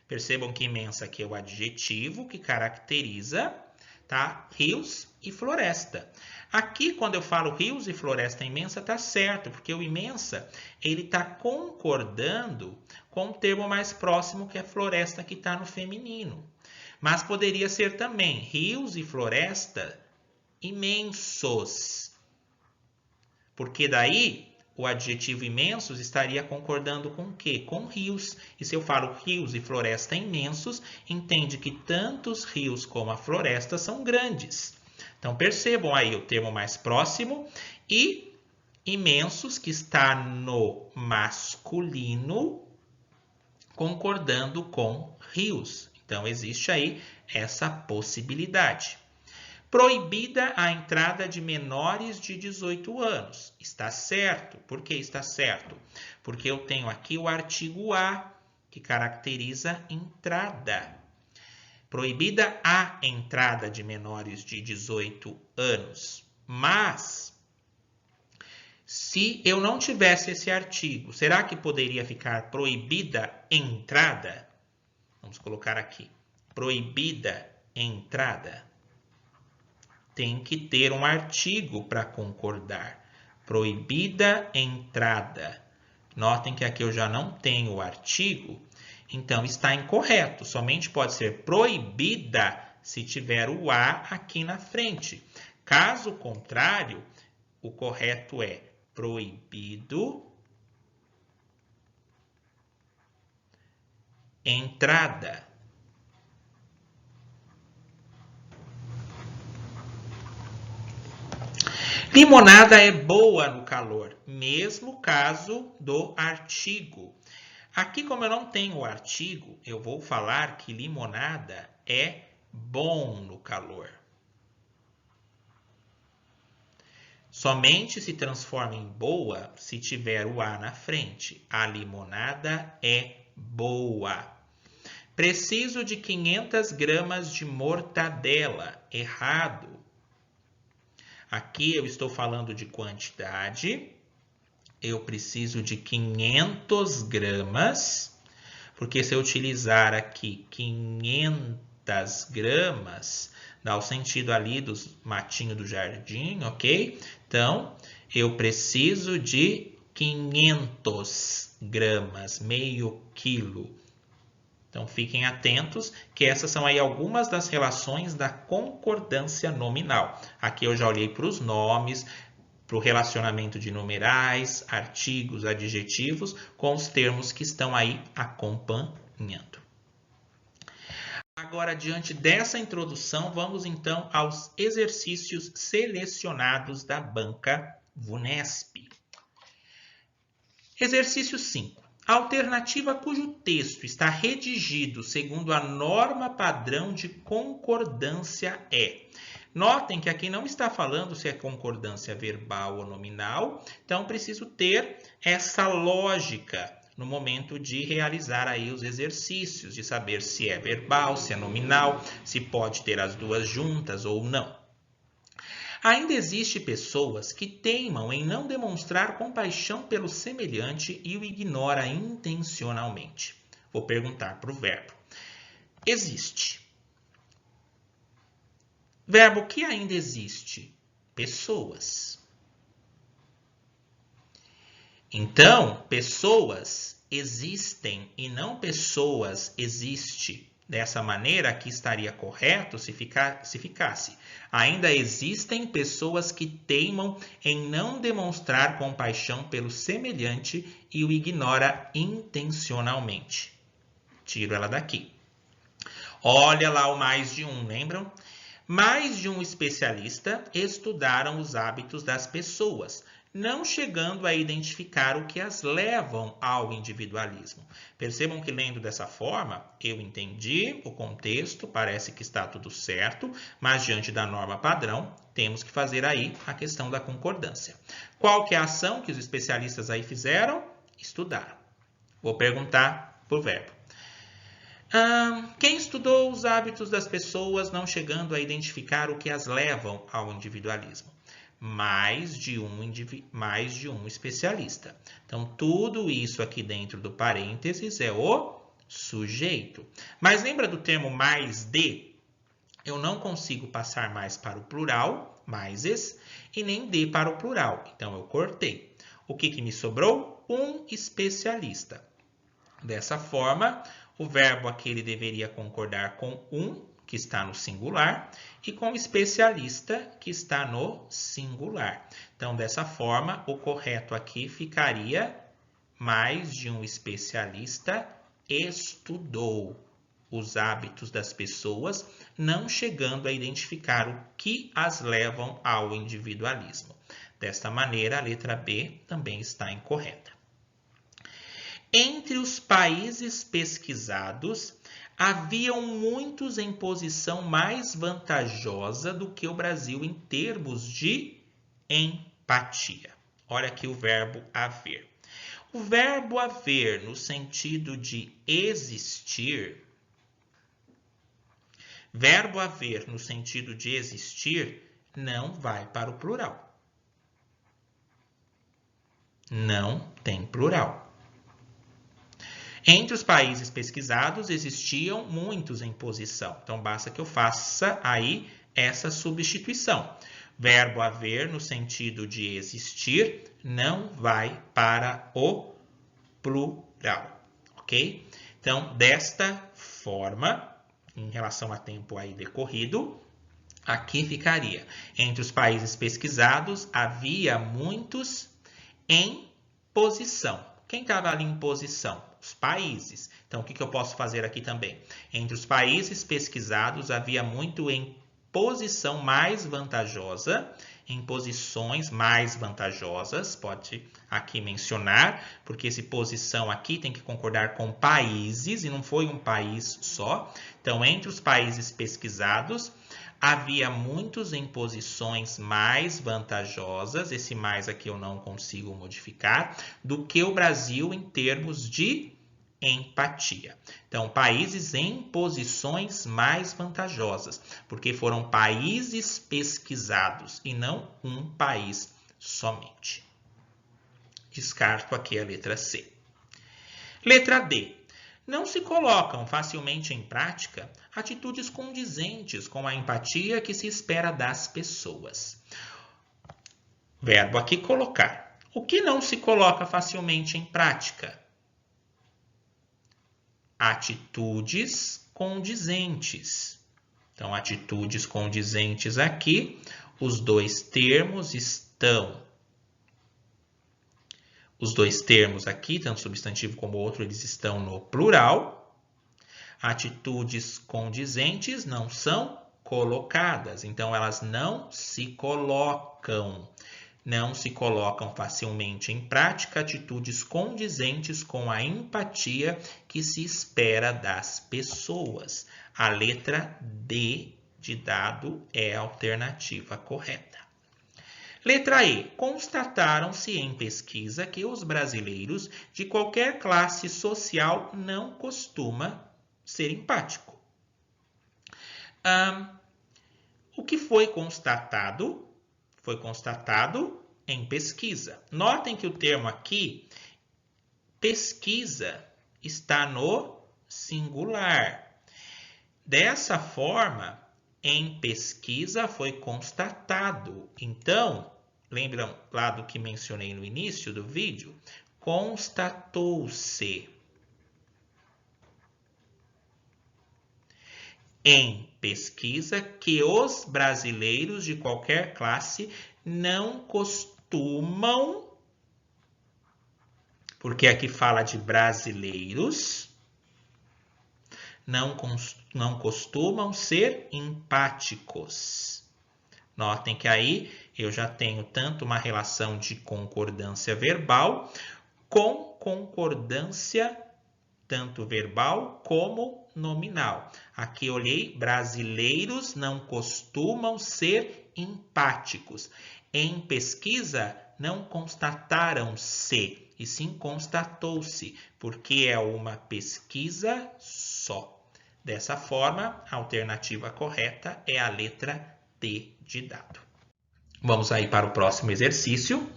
Percebam que imensa aqui é o adjetivo que caracteriza, tá? Rios e floresta. Aqui, quando eu falo rios e floresta imensa, está certo, porque o imensa ele está concordando com o termo mais próximo, que é floresta, que está no feminino. Mas poderia ser também rios e floresta imensos. Porque daí o adjetivo imensos estaria concordando com o quê? Com rios. E se eu falo rios e floresta imensos, entende que tanto os rios como a floresta são grandes. Então, percebam aí o termo mais próximo e imensos, que está no masculino, concordando com rios. Então, existe aí essa possibilidade. Proibida a entrada de menores de 18 anos. Está certo. Por que está certo? Porque eu tenho aqui o artigo A, que caracteriza entrada. Proibida a entrada de menores de 18 anos. Mas, se eu não tivesse esse artigo, será que poderia ficar proibida entrada? Vamos colocar aqui. Proibida entrada. Tem que ter um artigo para concordar. Proibida entrada. Notem que aqui eu já não tenho o artigo, então está incorreto. Somente pode ser proibida se tiver o A aqui na frente. Caso contrário, o correto é proibido entrada. Limonada é boa no calor, mesmo caso do artigo. Aqui, como eu não tenho o artigo, eu vou falar que limonada é bom no calor. Somente se transforma em boa se tiver o A na frente. A limonada é boa. Preciso de 500 gramas de mortadela. Errado. Aqui eu estou falando de quantidade. Eu preciso de 500 gramas. Porque se eu utilizar aqui 500 gramas, dá o sentido ali dos matinhos do jardim, ok? Então, eu preciso de 500 gramas, meio quilo. Então, fiquem atentos que essas são aí algumas das relações da concordância nominal. Aqui eu já olhei para os nomes, para o relacionamento de numerais, artigos, adjetivos, com os termos que estão aí acompanhando. Agora, diante dessa introdução, vamos então aos exercícios selecionados da banca VUNESP. Exercício 5. A alternativa cujo texto está redigido segundo a norma padrão de concordância é. Notem que aqui não está falando se é concordância verbal ou nominal, então preciso ter essa lógica no momento de realizar aí os exercícios, de saber se é verbal, se é nominal, se pode ter as duas juntas ou não. Ainda existe pessoas que teimam em não demonstrar compaixão pelo semelhante e o ignora intencionalmente. Vou perguntar para o verbo. Existe. Verbo que ainda existe. Pessoas. Então, pessoas existem e não pessoas existe. Dessa maneira, aqui estaria correto se ficasse. Ainda existem pessoas que teimam em não demonstrar compaixão pelo semelhante e o ignora intencionalmente. Tiro ela daqui. Olha lá o mais de um, lembram? Mais de um especialista estudaram os hábitos das pessoas, não chegando a identificar o que as levam ao individualismo. Percebam que lendo dessa forma, eu entendi o contexto, parece que está tudo certo, mas diante da norma padrão, temos que fazer aí a questão da concordância. Qual que é a ação que os especialistas aí fizeram? Estudaram. Vou perguntar por verbo. Quem estudou os hábitos das pessoas, não chegando a identificar o que as levam ao individualismo? Mais de um especialista. Então, tudo isso aqui dentro do parênteses é o sujeito. Mas lembra do termo mais de? Eu não consigo passar mais para o plural, maises, e nem de para o plural. Então, eu cortei. O que me sobrou? Um especialista. Dessa forma, o verbo aqui ele deveria concordar com um, que está no singular, e com especialista, que está no singular. Então, dessa forma, o correto aqui ficaria: mais de um especialista estudou os hábitos das pessoas, não chegando a identificar o que as levam ao individualismo. Desta maneira, a letra B também está incorreta. Entre os países pesquisados, haviam muitos em posição mais vantajosa do que o Brasil em termos de empatia. Olha aqui o verbo haver. O verbo haver, no sentido de existir, verbo haver no sentido de existir, não vai para o plural. Não tem plural. Entre os países pesquisados, existiam muitos em posição. Então, basta que eu faça aí essa substituição. Verbo haver, no sentido de existir, não vai para o plural. Ok? Então, desta forma, em relação a tempo aí decorrido, aqui ficaria: entre os países pesquisados, havia muitos em posição. Quem estava ali em posição? Os países. Então, o que eu posso fazer aqui também? Entre os países pesquisados, havia muito em posição mais vantajosa, em posições mais vantajosas, pode aqui mencionar, porque esse posição aqui tem que concordar com países, e não foi um país só. Então, entre os países pesquisados, havia muitos em posições mais vantajosas, esse mais aqui eu não consigo modificar, do que o Brasil em termos de empatia. Então, países em posições mais vantajosas, porque foram países pesquisados e não um país somente. Descarto aqui a letra C. Letra D. Não se colocam facilmente em prática atitudes condizentes com a empatia que se espera das pessoas. Verbo aqui colocar. O que não se coloca facilmente em prática? Atitudes condizentes. Então, atitudes condizentes aqui, os dois termos estão. Os dois termos aqui, tanto substantivo como outro, eles estão no plural. Atitudes condizentes não são colocadas, então elas não se colocam. Não se colocam facilmente em prática atitudes condizentes com a empatia que se espera das pessoas. A letra D de dado é a alternativa correta. Letra E. Constataram-se em pesquisa que os brasileiros de qualquer classe social não costumam ser empático. O que foi constatado? Foi constatado em pesquisa. Notem que o termo aqui, pesquisa, está no singular. Dessa forma, em pesquisa foi constatado. Então, lembram lá do que mencionei no início do vídeo? Constatou-se. Em pesquisa que os brasileiros de qualquer classe não costumam, porque aqui fala de brasileiros, não costumam ser empáticos. Notem que aí eu já tenho tanto uma relação de concordância verbal com concordância tanto verbal como nominal. Aqui olhei, brasileiros não costumam ser empáticos. Em pesquisa, não constataram-se, e sim constatou-se, porque é uma pesquisa só. Dessa forma, a alternativa correta é a letra D de dado. Vamos aí para o próximo exercício.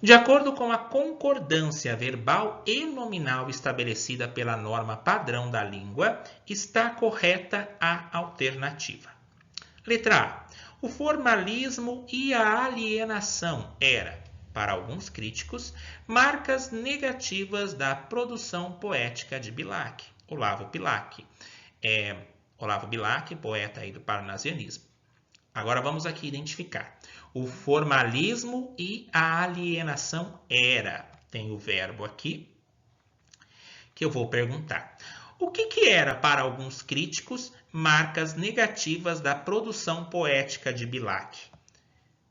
De acordo com a concordância verbal e nominal estabelecida pela norma padrão da língua, está correta a alternativa. Letra A. O formalismo e a alienação era, para alguns críticos, marcas negativas da produção poética de Bilac, Olavo Bilac. Olavo Bilac, poeta aí do parnasianismo. Agora vamos aqui identificar o formalismo e a alienação era. Tem o verbo aqui que eu vou perguntar. O que era para alguns críticos marcas negativas da produção poética de Bilac?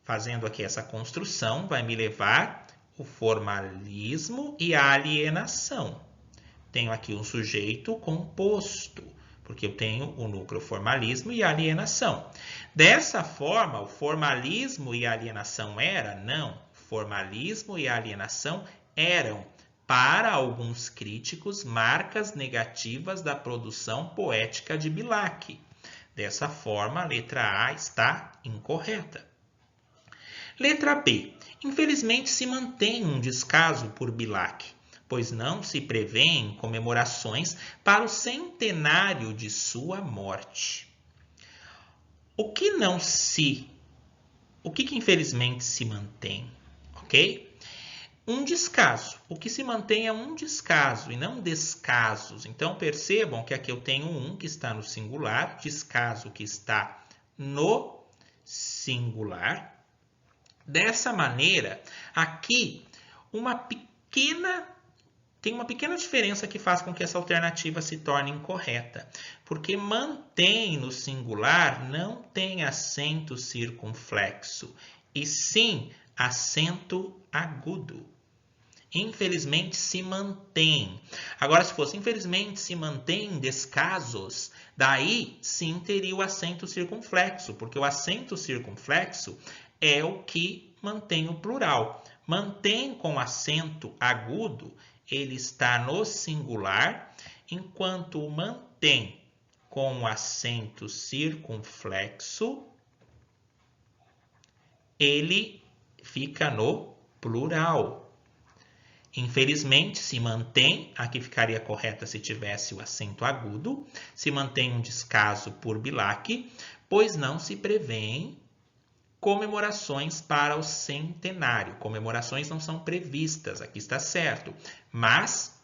Fazendo aqui essa construção vai me levar o formalismo e a alienação. Tenho aqui um sujeito composto, porque eu tenho o núcleo formalismo e alienação. Dessa forma, o formalismo e a alienação era? Não. Formalismo e alienação eram, para alguns críticos, marcas negativas da produção poética de Bilac. Dessa forma, a letra A está incorreta. Letra B. Infelizmente, se mantém um descaso por Bilac, pois não se prevêem comemorações para o centenário de sua morte. O que infelizmente se mantém? Ok? Um descaso. O que se mantém é um descaso e não descasos. Então, percebam que aqui eu tenho um que está no singular, descaso que está no singular. Dessa maneira, aqui, tem uma pequena diferença que faz com que essa alternativa se torne incorreta. Porque mantém no singular não tem acento circunflexo, e sim acento agudo. Infelizmente se mantém. Agora, se fosse infelizmente se mantém descasos, daí sim teria o acento circunflexo, porque o acento circunflexo é o que mantém o plural. Mantém com acento agudo, ele está no singular, enquanto o mantém com acento circunflexo, ele fica no plural. Infelizmente, se mantém, aqui ficaria correta se tivesse o acento agudo, se mantém um descaso por Bilac, pois não se prevêem comemorações para o centenário. Comemorações não são previstas, aqui está certo, mas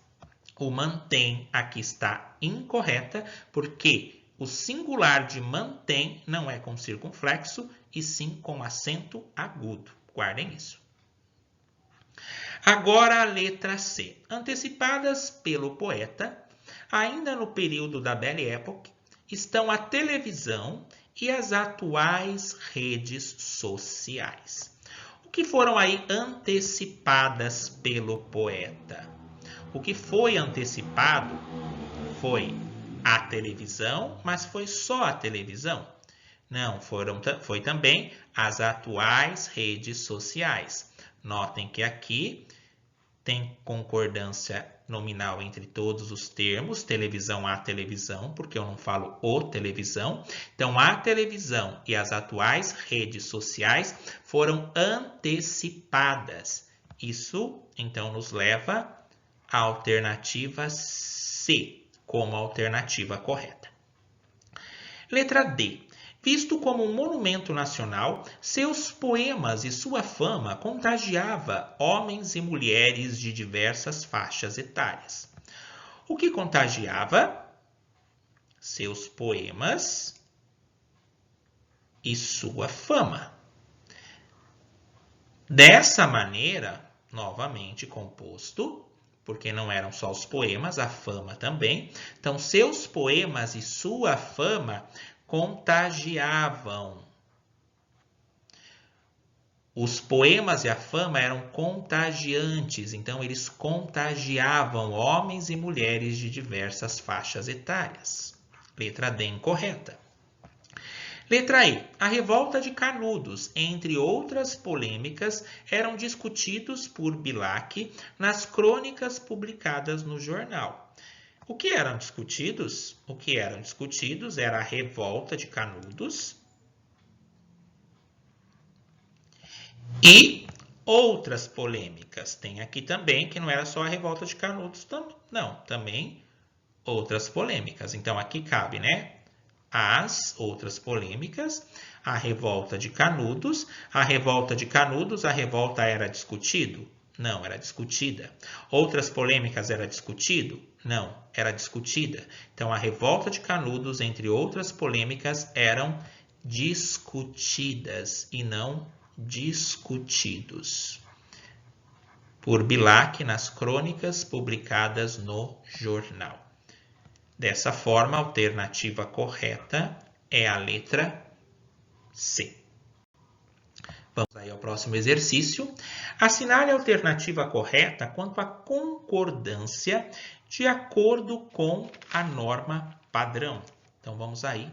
o mantém aqui está incorreta, porque o singular de mantém não é com circunflexo, e sim com acento agudo. Guardem isso. Agora a letra C. Antecipadas pelo poeta, ainda no período da Belle Époque, estão a televisão e as atuais redes sociais. O que foram aí antecipadas pelo poeta? O que foi antecipado foi a televisão, mas foi só a televisão? Não, foi também as atuais redes sociais. Notem que aqui tem concordância nominal entre todos os termos, televisão a televisão, porque eu não falo o televisão. Então, a televisão e as atuais redes sociais foram antecipadas. Isso, então, nos leva à alternativa C, como alternativa correta. Letra D. Visto como um monumento nacional, seus poemas e sua fama contagiava homens e mulheres de diversas faixas etárias. O que contagiava? Seus poemas e sua fama. Dessa maneira, novamente composto, porque não eram só os poemas, a fama também. Então, seus poemas e sua fama contagiavam. Os poemas e a fama eram contagiantes, então eles contagiavam homens e mulheres de diversas faixas etárias. Letra D incorreta. Letra E. A revolta de Canudos, entre outras polêmicas, eram discutidos por Bilac nas crônicas publicadas no jornal. O que eram discutidos? O que eram discutidos era a revolta de Canudos e outras polêmicas. Tem aqui também que não era só a revolta de Canudos, não, também outras polêmicas. Então aqui cabe, né? As outras polêmicas, a revolta de Canudos. A revolta de Canudos, a revolta era discutido? Não, era discutida. Outras polêmicas era discutido? Não, era discutida. Então, a revolta de Canudos, entre outras polêmicas, eram discutidas e não discutidos. Por Bilac nas crônicas publicadas no jornal. Dessa forma, a alternativa correta é a letra C. Vamos aí ao próximo exercício. Assinale a alternativa correta quanto à concordância de acordo com a norma padrão. Então, vamos aí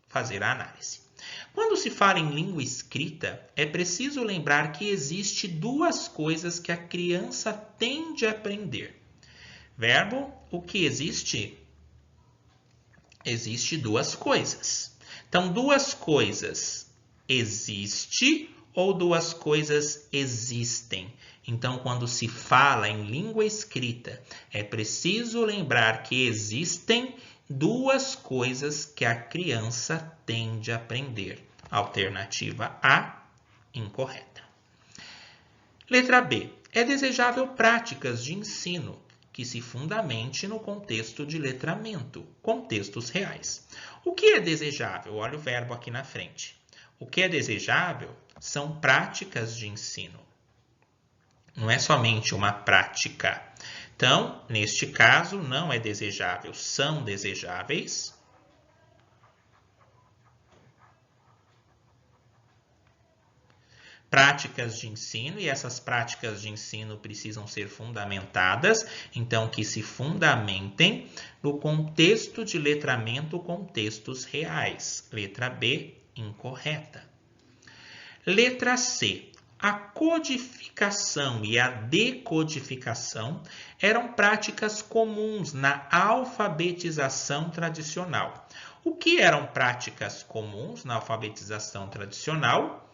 fazer a análise. Quando se fala em língua escrita, é preciso lembrar que existe duas coisas que a criança tende a aprender. Verbo, o que existe? Existe duas coisas. Então, duas coisas existe ou duas coisas existem. Então, quando se fala em língua escrita, é preciso lembrar que existem duas coisas que a criança tende a aprender. Alternativa A, incorreta. Letra B. É desejável práticas de ensino que se fundamente no contexto de letramento, contextos reais. O que é desejável? Olha o verbo aqui na frente. O que é desejável são práticas de ensino. Não é somente uma prática. Então, neste caso, não é desejável, são desejáveis. Práticas de ensino, e essas práticas de ensino precisam ser fundamentadas, então que se fundamentem no contexto de letramento, contextos reais. Letra B, incorreta. Letra C. A codificação e a decodificação eram práticas comuns na alfabetização tradicional. O que eram práticas comuns na alfabetização tradicional?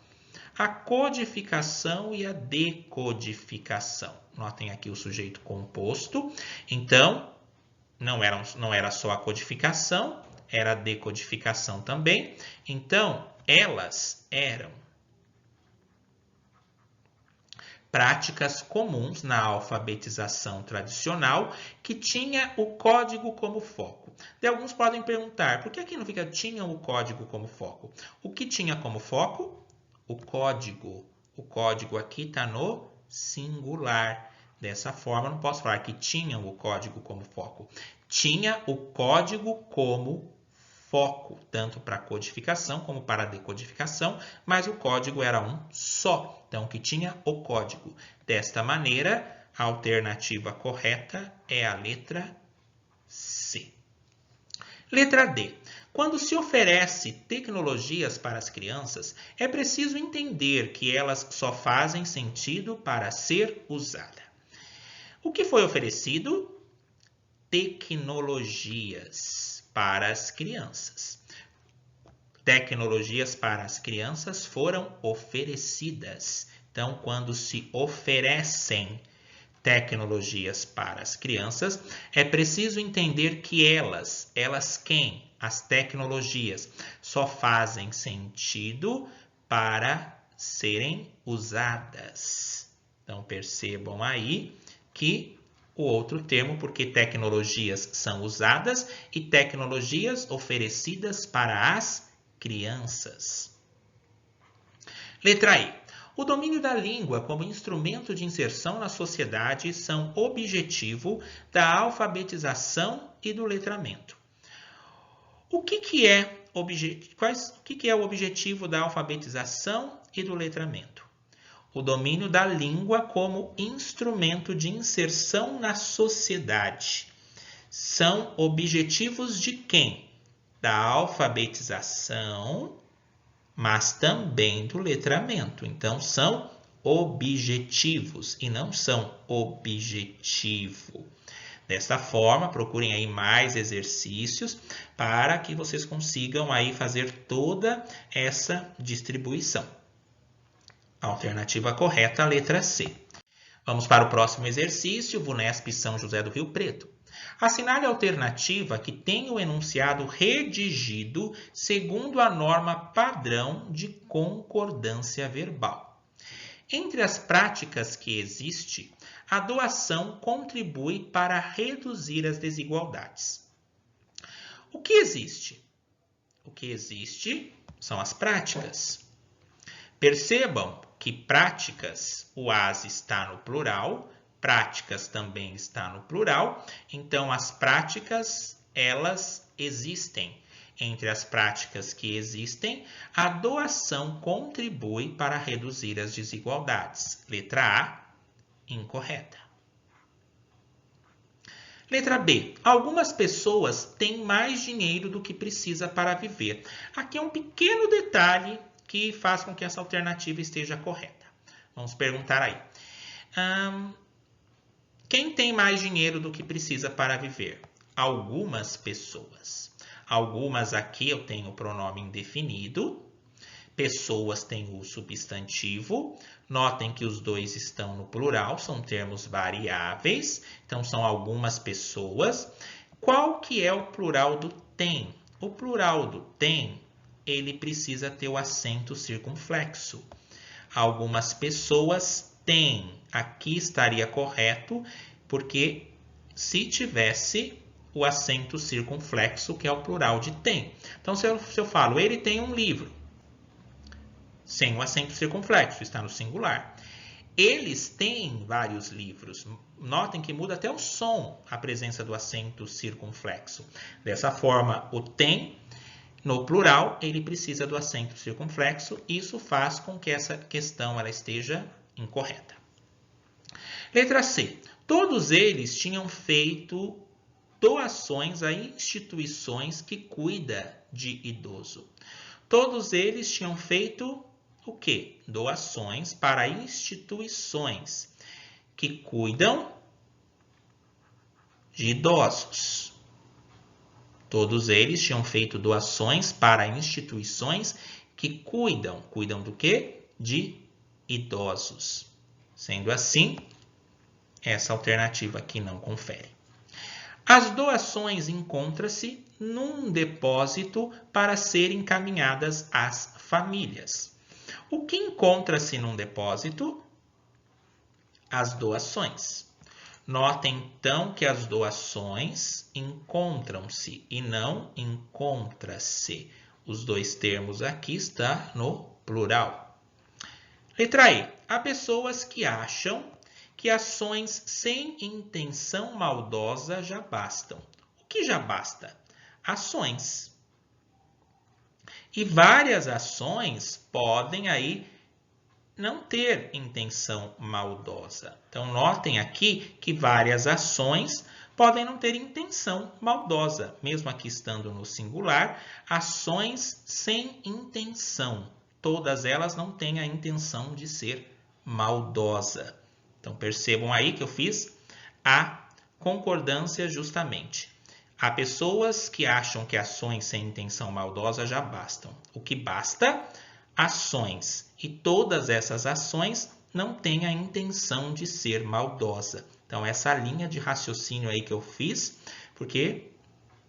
A codificação e a decodificação. Notem aqui o sujeito composto. Então, não era só a codificação, era a decodificação também. Então, elas eram práticas comuns na alfabetização tradicional que tinha o código como foco. E alguns podem perguntar, por que aqui não fica tinha o código como foco? O que tinha como foco? O código. O código aqui está no singular. Dessa forma, não posso falar que tinham o código como foco. Tinha o código como foco, tanto para a codificação como para a decodificação, mas o código era um só. Então, que tinha o código. Desta maneira, a alternativa correta é a letra C. Letra D. Quando se oferece tecnologias para as crianças, é preciso entender que elas só fazem sentido para ser usada. O que foi oferecido? Tecnologias para as crianças. Tecnologias para as crianças foram oferecidas. Então, quando se oferecem tecnologias para as crianças, é preciso entender que elas quem? As tecnologias só fazem sentido para serem usadas. Então, percebam aí que o outro termo, porque tecnologias são usadas e tecnologias oferecidas para as crianças. Letra E. O domínio da língua como instrumento de inserção na sociedade são objetivo da alfabetização e do letramento. O que é o objetivo da alfabetização e do letramento? O domínio da língua como instrumento de inserção na sociedade. São objetivos de quem? Da alfabetização, mas também do letramento. Então, são objetivos e não são objetivo. Desta forma, procurem aí mais exercícios para que vocês consigam aí fazer toda essa distribuição. A alternativa correta, a letra C. Vamos para o próximo exercício, VUNESP São José do Rio Preto. Assinale a alternativa que tem o enunciado redigido segundo a norma padrão de concordância verbal. Entre as práticas que existe, a doação contribui para reduzir as desigualdades. O que existe? O que existe são as práticas. Percebam que práticas, o as está no plural, práticas também está no plural, então as práticas, elas existem. Entre as práticas que existem, a doação contribui para reduzir as desigualdades. Letra A, incorreta. Letra B. Algumas pessoas têm mais dinheiro do que precisa para viver. Aqui é um pequeno detalhe que faz com que essa alternativa esteja correta. Vamos perguntar aí. Quem tem mais dinheiro do que precisa para viver? Algumas pessoas. Algumas aqui eu tenho o pronome indefinido. Pessoas tem o substantivo. Notem que os dois estão no plural, são termos variáveis. Então, são algumas pessoas. Qual que é o plural do tem? O plural do tem, ele precisa ter o acento circunflexo. Algumas pessoas têm. Aqui estaria correto, porque se tivesse o acento circunflexo, que é o plural de tem. Então, se eu falo, ele tem um livro, sem o acento circunflexo, está no singular. Eles têm vários livros. Notem que muda até o som a presença do acento circunflexo. Dessa forma, o tem, no plural, ele precisa do acento circunflexo. Isso faz com que essa questão ela esteja incorreta. Letra C. Todos eles tinham feito doações a instituições que cuidam de idoso. Todos eles tinham feito o quê? Doações para instituições que cuidam de idosos. Todos eles tinham feito doações para instituições que cuidam. Cuidam do quê? De idosos. Sendo assim, essa alternativa aqui não confere. As doações encontram-se num depósito para serem encaminhadas às famílias. O que encontra-se num depósito? As doações. Notem, então, que as doações encontram-se e não encontra-se. Os dois termos aqui estão no plural. Letra E. Há pessoas que acham que ações sem intenção maldosa já bastam. O que já basta? Ações. E várias ações podem aí não ter intenção maldosa. Então, notem aqui que várias ações podem não ter intenção maldosa. Mesmo aqui estando no singular, ações sem intenção. Todas elas não têm a intenção de ser maldosa. Então, percebam aí que eu fiz a concordância justamente. Há pessoas que acham que ações sem intenção maldosa já bastam. O que basta? Ações. E todas essas ações não têm a intenção de ser maldosa. Então, essa linha de raciocínio aí que eu fiz, porque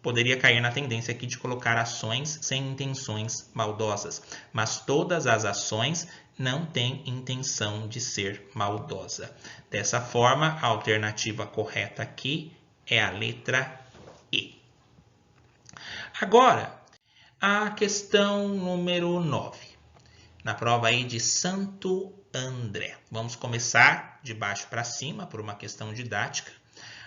poderia cair na tendência aqui de colocar ações sem intenções maldosas. Mas todas as ações não têm intenção de ser maldosa. Dessa forma, a alternativa correta aqui é a letra E. Agora, a questão número 9. Na prova aí de Santo André. Vamos começar de baixo para cima por uma questão didática.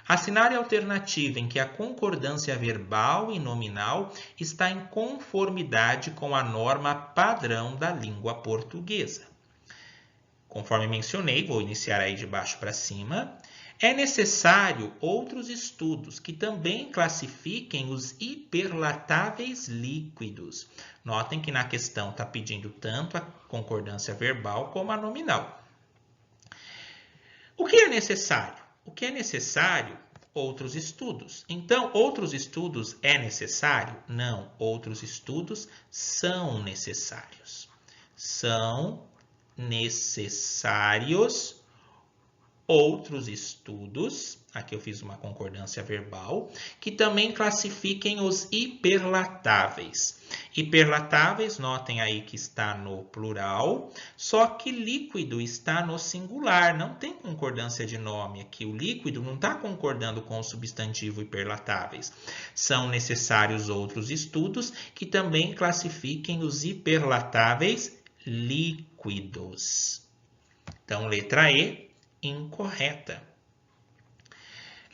Assinale a alternativa em que a concordância verbal e nominal está em conformidade com a norma padrão da língua portuguesa. Conforme mencionei, vou iniciar aí de baixo para cima. É necessário outros estudos que também classifiquem os hiperlatáveis líquidos. Notem que na questão está pedindo tanto a concordância verbal como a nominal. O que é necessário? O que é necessário? Outros estudos. Então, outros estudos é necessário? Não. Outros estudos são necessários. São necessários outros estudos, aqui eu fiz uma concordância verbal, que também classifiquem os hiperlatáveis. Hiperlatáveis, notem aí que está no plural, só que líquido está no singular, não tem concordância de nome aqui. O líquido não está concordando com o substantivo hiperlatáveis. São necessários outros estudos que também classifiquem os hiperlatáveis líquidos. Então, letra E, incorreta.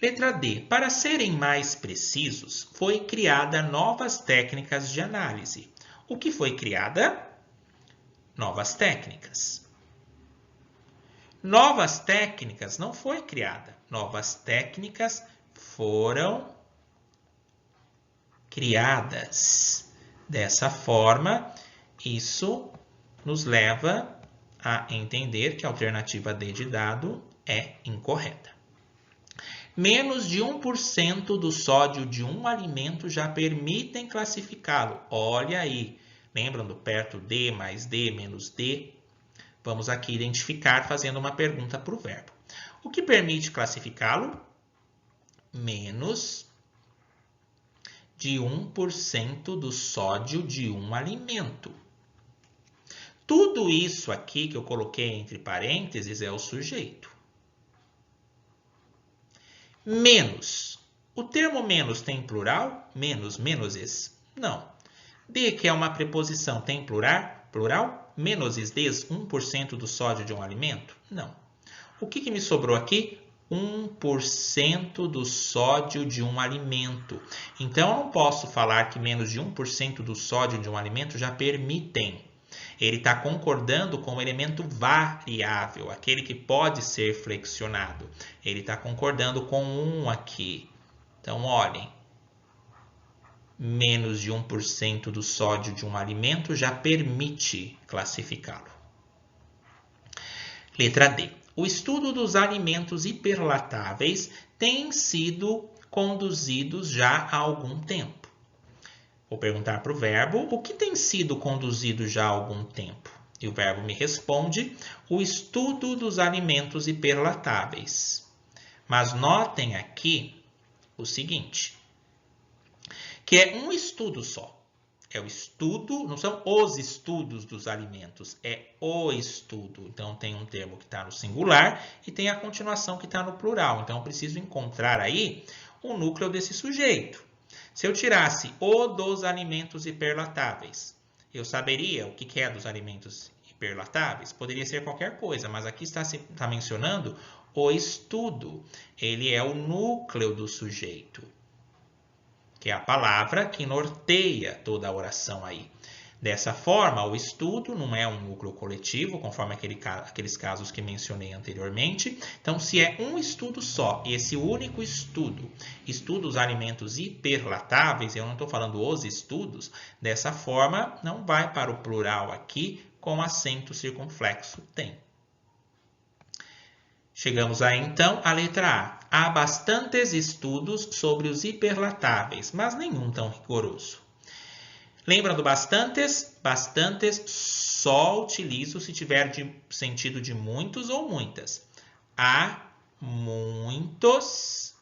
Letra D. Para serem mais precisos, foi criada novas técnicas de análise. O que foi criada? Novas técnicas. Novas técnicas não foi criada. Novas técnicas foram criadas. Dessa forma, isso nos leva a entender que a alternativa D de dado é incorreta. Menos de 1% do sódio de um alimento já permitem classificá-lo. Olha aí, lembram do perto D mais D menos D? Vamos aqui identificar fazendo uma pergunta para o verbo. O que permite classificá-lo? Menos de 1% do sódio de um alimento. Tudo isso aqui que eu coloquei entre parênteses é o sujeito. Menos. O termo menos tem plural? Menos, menoses? Não. De, que é uma preposição, tem plural? Plural? Menoses, des, 1% do sódio de um alimento? Não. O que me sobrou aqui? 1% do sódio de um alimento. Então, eu não posso falar que menos de 1% do sódio de um alimento já permitem. Ele está concordando com o elemento variável, aquele que pode ser flexionado. Ele está concordando com 1 aqui. Então, olhem. Menos de 1% do sódio de um alimento já permite classificá-lo. Letra D. O estudo dos alimentos hiperlatáveis tem sido conduzidos já há algum tempo. Vou perguntar para o verbo, o que tem sido conduzido já há algum tempo? E o verbo me responde, o estudo dos alimentos hiperlatáveis. Mas notem aqui o seguinte, que é um estudo só. É o estudo, não são os estudos dos alimentos, é o estudo. Então, tem um termo que está no singular e tem a continuação que está no plural. Então, eu preciso encontrar aí o núcleo desse sujeito. Se eu tirasse o dos alimentos hiperlatáveis, eu saberia o que é dos alimentos hiperlatáveis? Poderia ser qualquer coisa, mas aqui está mencionando o estudo. Ele é o núcleo do sujeito, que é a palavra que norteia toda a oração aí. Dessa forma, o estudo não é um núcleo coletivo, conforme aqueles casos que mencionei anteriormente. Então, se é um estudo só, e esse único estudo estuda os alimentos hiperlatáveis, eu não estou falando os estudos, dessa forma, não vai para o plural aqui com acento circunflexo tem. Chegamos aí, então, à letra A. Há bastantes estudos sobre os hiperlatáveis, mas nenhum tão rigoroso. Lembra do bastantes? Bastantes só utilizo se tiver sentido de muitos ou muitas. Há muitos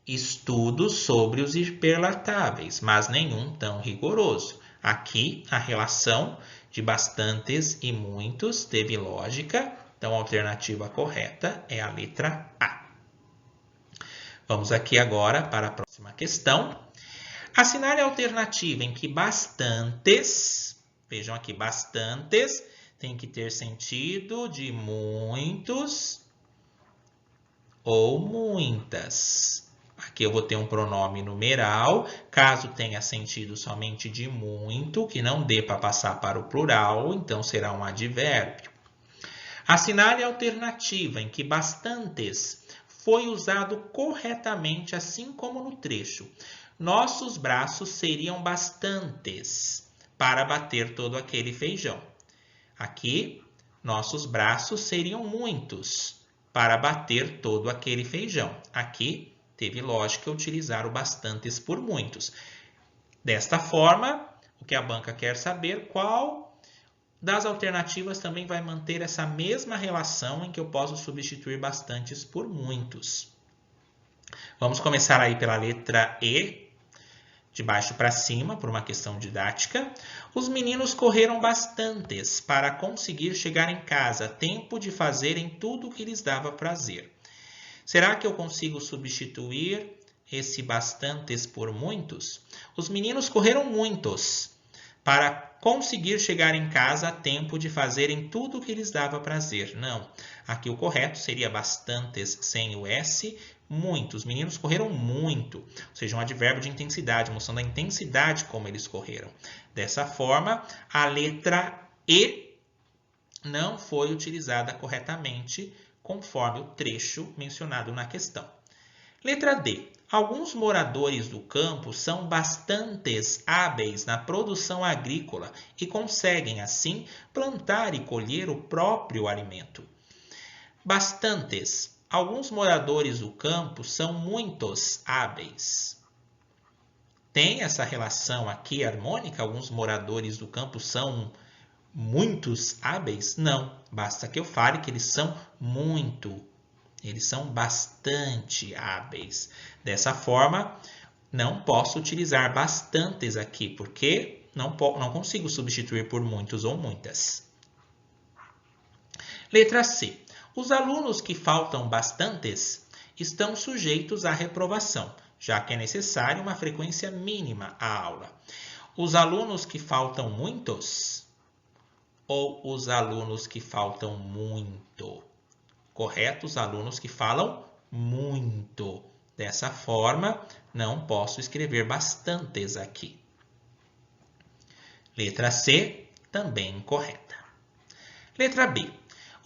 estudos sobre os hiperlatáveis, mas nenhum tão rigoroso. Aqui, a relação de bastantes e muitos teve lógica, então a alternativa correta é a letra A. Vamos aqui agora para a próxima questão. Assinale a alternativa em que bastantes, vejam aqui, bastantes, tem que ter sentido de muitos ou muitas. Aqui eu vou ter um pronome numeral, caso tenha sentido somente de muito, que não dê para passar para o plural, então será um advérbio. Assinale a alternativa em que bastantes foi usado corretamente, assim como no trecho. Nossos braços seriam bastantes para bater todo aquele feijão. Aqui, nossos braços seriam muitos para bater todo aquele feijão. Aqui, teve lógica utilizar o bastantes por muitos. Desta forma, o que a banca quer saber, qual das alternativas também vai manter essa mesma relação em que eu posso substituir bastantes por muitos. Vamos começar aí pela letra E, de baixo para cima, por uma questão didática. Os meninos correram bastantes para conseguir chegar em casa a tempo de fazerem tudo o que lhes dava prazer. Será que eu consigo substituir esse bastantes por muitos? Os meninos correram muitos para conseguir chegar em casa a tempo de fazerem tudo o que lhes dava prazer. Não, aqui o correto seria bastantes sem o S, muitos. Os meninos correram muito, ou seja, um advérbio de intensidade, mostrando a intensidade como eles correram. Dessa forma, a letra E não foi utilizada corretamente, conforme o trecho mencionado na questão. Letra D. Alguns moradores do campo são bastantes hábeis na produção agrícola e conseguem, assim, plantar e colher o próprio alimento. Bastantes. Alguns moradores do campo são muitos hábeis. Tem essa relação aqui harmônica? Alguns moradores do campo são muitos hábeis? Não. Basta que eu fale que eles são muito. Eles são bastante hábeis. Dessa forma, não posso utilizar bastantes aqui, porque não consigo substituir por muitos ou muitas. Letra C. Os alunos que faltam bastantes estão sujeitos à reprovação, já que é necessária uma frequência mínima à aula. Os alunos que faltam muitos ou os alunos que faltam muito? Correto, os alunos que falam muito. Dessa forma, não posso escrever bastantes aqui. Letra C, também incorreta. Letra B.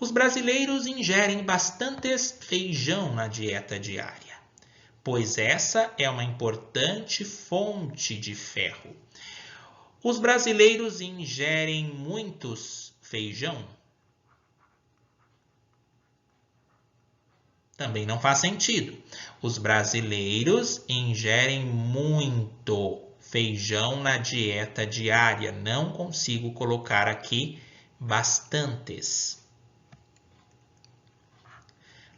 Os brasileiros ingerem bastantes feijão na dieta diária, pois essa é uma importante fonte de ferro. Os brasileiros ingerem muitos feijão? Também não faz sentido. Os brasileiros ingerem muito feijão na dieta diária. Não consigo colocar aqui bastantes.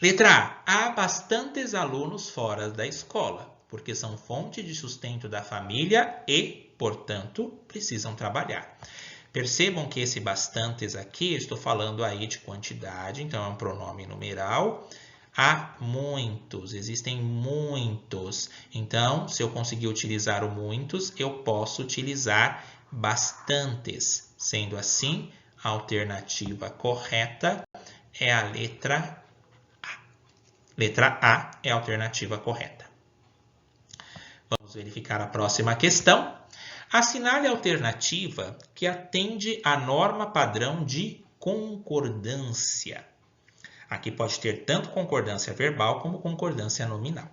Letra A. Há bastantes alunos fora da escola, porque são fonte de sustento da família e, portanto, precisam trabalhar. Percebam que esse bastantes aqui, estou falando aí de quantidade, então é um pronome numeral. Há muitos, existem muitos. Então, se eu conseguir utilizar o muitos, eu posso utilizar bastantes. Sendo assim, a alternativa correta é a letra A. Letra A é a alternativa correta. Vamos verificar a próxima questão. Assinale a alternativa que atende à norma padrão de concordância. Aqui pode ter tanto concordância verbal como concordância nominal.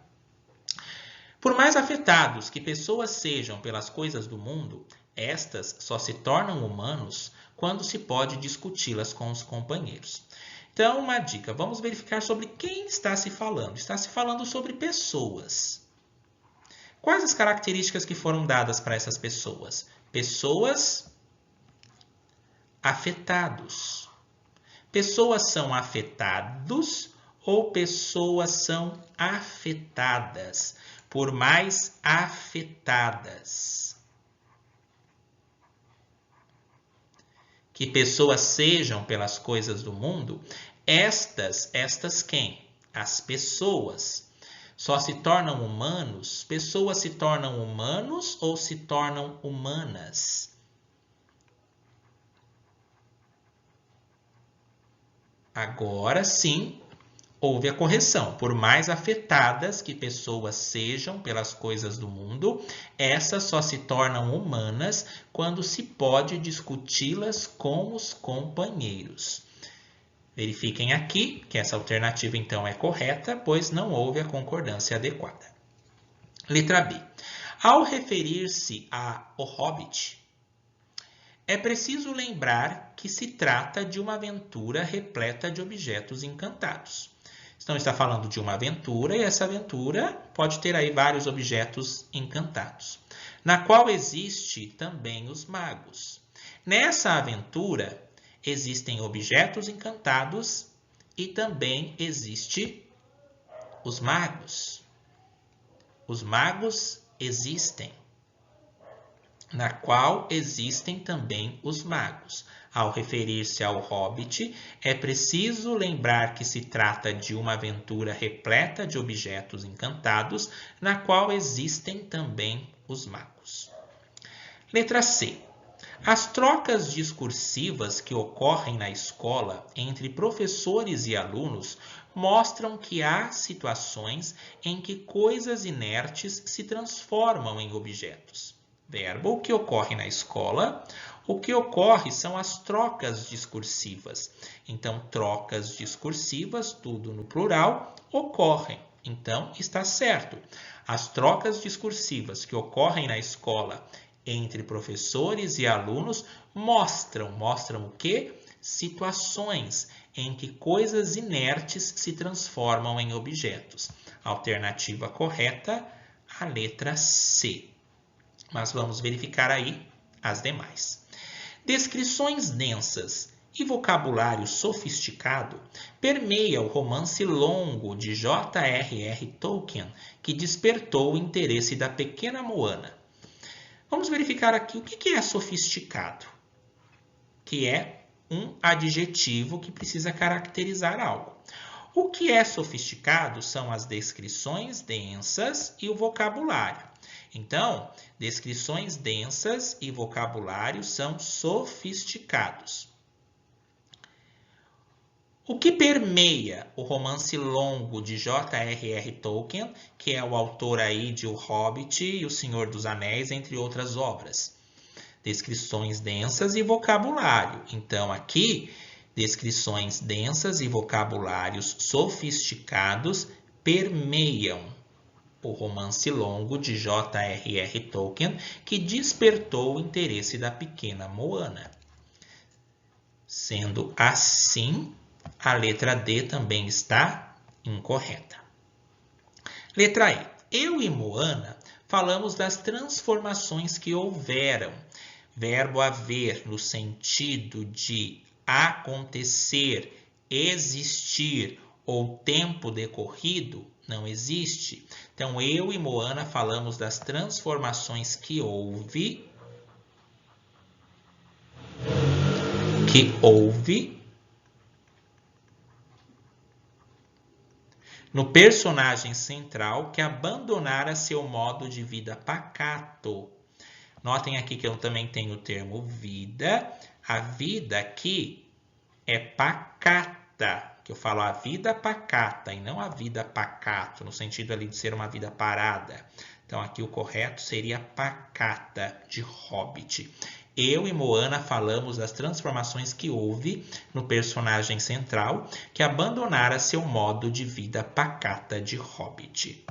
Por mais afetados que pessoas sejam pelas coisas do mundo, estas só se tornam humanos quando se pode discuti-las com os companheiros. Então, uma dica, vamos verificar sobre quem está se falando. Está se falando sobre pessoas. Quais as características que foram dadas para essas pessoas? Pessoas afetados. Pessoas são afetados ou pessoas são afetadas? Por mais afetadas. Que pessoas sejam pelas coisas do mundo, estas quem? As pessoas. Só se tornam humanos? Pessoas se tornam humanos ou se tornam humanas? Agora sim, houve a correção. Por mais afetadas que pessoas sejam pelas coisas do mundo, essas só se tornam humanas quando se pode discuti-las com os companheiros. Verifiquem aqui que essa alternativa então é correta, pois não houve a concordância adequada. Letra B. Ao referir-se a O Hobbit, é preciso lembrar que se trata de uma aventura repleta de objetos encantados. Então, está falando de uma aventura e essa aventura pode ter aí vários objetos encantados, na qual existe também os magos. Nessa aventura, existem objetos encantados e também existe os magos. Os magos existem, na qual existem também os magos. Ao referir-se ao Hobbit, é preciso lembrar que se trata de uma aventura repleta de objetos encantados, na qual existem também os magos. Letra C. As trocas discursivas que ocorrem na escola entre professores e alunos mostram que há situações em que coisas inertes se transformam em objetos. Verbo, o que ocorre na escola. O que ocorre são as trocas discursivas. Então, trocas discursivas, tudo no plural, ocorrem. Então, está certo. As trocas discursivas que ocorrem na escola entre professores e alunos mostram o quê? Situações em que coisas inertes se transformam em objetos. Alternativa correta, a letra C. Mas vamos verificar aí as demais. Descrições densas e vocabulário sofisticado permeia o romance longo de J.R.R. Tolkien, que despertou o interesse da pequena Moana. Vamos verificar aqui o que é sofisticado, que é um adjetivo que precisa caracterizar algo. O que é sofisticado são as descrições densas e o vocabulário. Então, descrições densas e vocabulário são sofisticados. O que permeia o romance longo de J.R.R. Tolkien, que é o autor aí de O Hobbit e O Senhor dos Anéis, entre outras obras? Descrições densas e vocabulário. Então, aqui, descrições densas e vocabulários sofisticados permeiam o romance longo de J.R.R. Tolkien, que despertou o interesse da pequena Moana. Sendo assim, a letra D também está incorreta. Letra E. Eu e Moana falamos das transformações que houveram. Verbo haver no sentido de acontecer, existir ou tempo decorrido não existe. Então, eu e Moana falamos das transformações que houve no personagem central que abandonara seu modo de vida pacato. Notem aqui que eu também tenho o termo vida. A vida aqui é pacata, que eu falo a vida pacata e não a vida pacato, no sentido ali de ser uma vida parada. Então, aqui o correto seria pacata, de Hobbit. Eu e Moana falamos das transformações que houve no personagem central, que abandonara seu modo de vida pacata de Hobbit.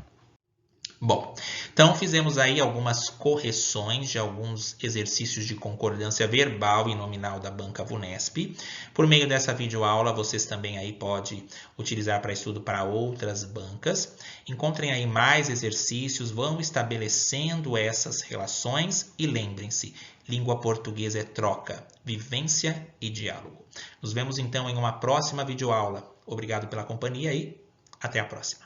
Bom, então fizemos aí algumas correções de alguns exercícios de concordância verbal e nominal da Banca VUNESP. Por meio dessa videoaula, vocês também aí podem utilizar para estudo para outras bancas. Encontrem aí mais exercícios, vão estabelecendo essas relações e lembrem-se, língua portuguesa é troca, vivência e diálogo. Nos vemos então em uma próxima videoaula. Obrigado pela companhia e até a próxima.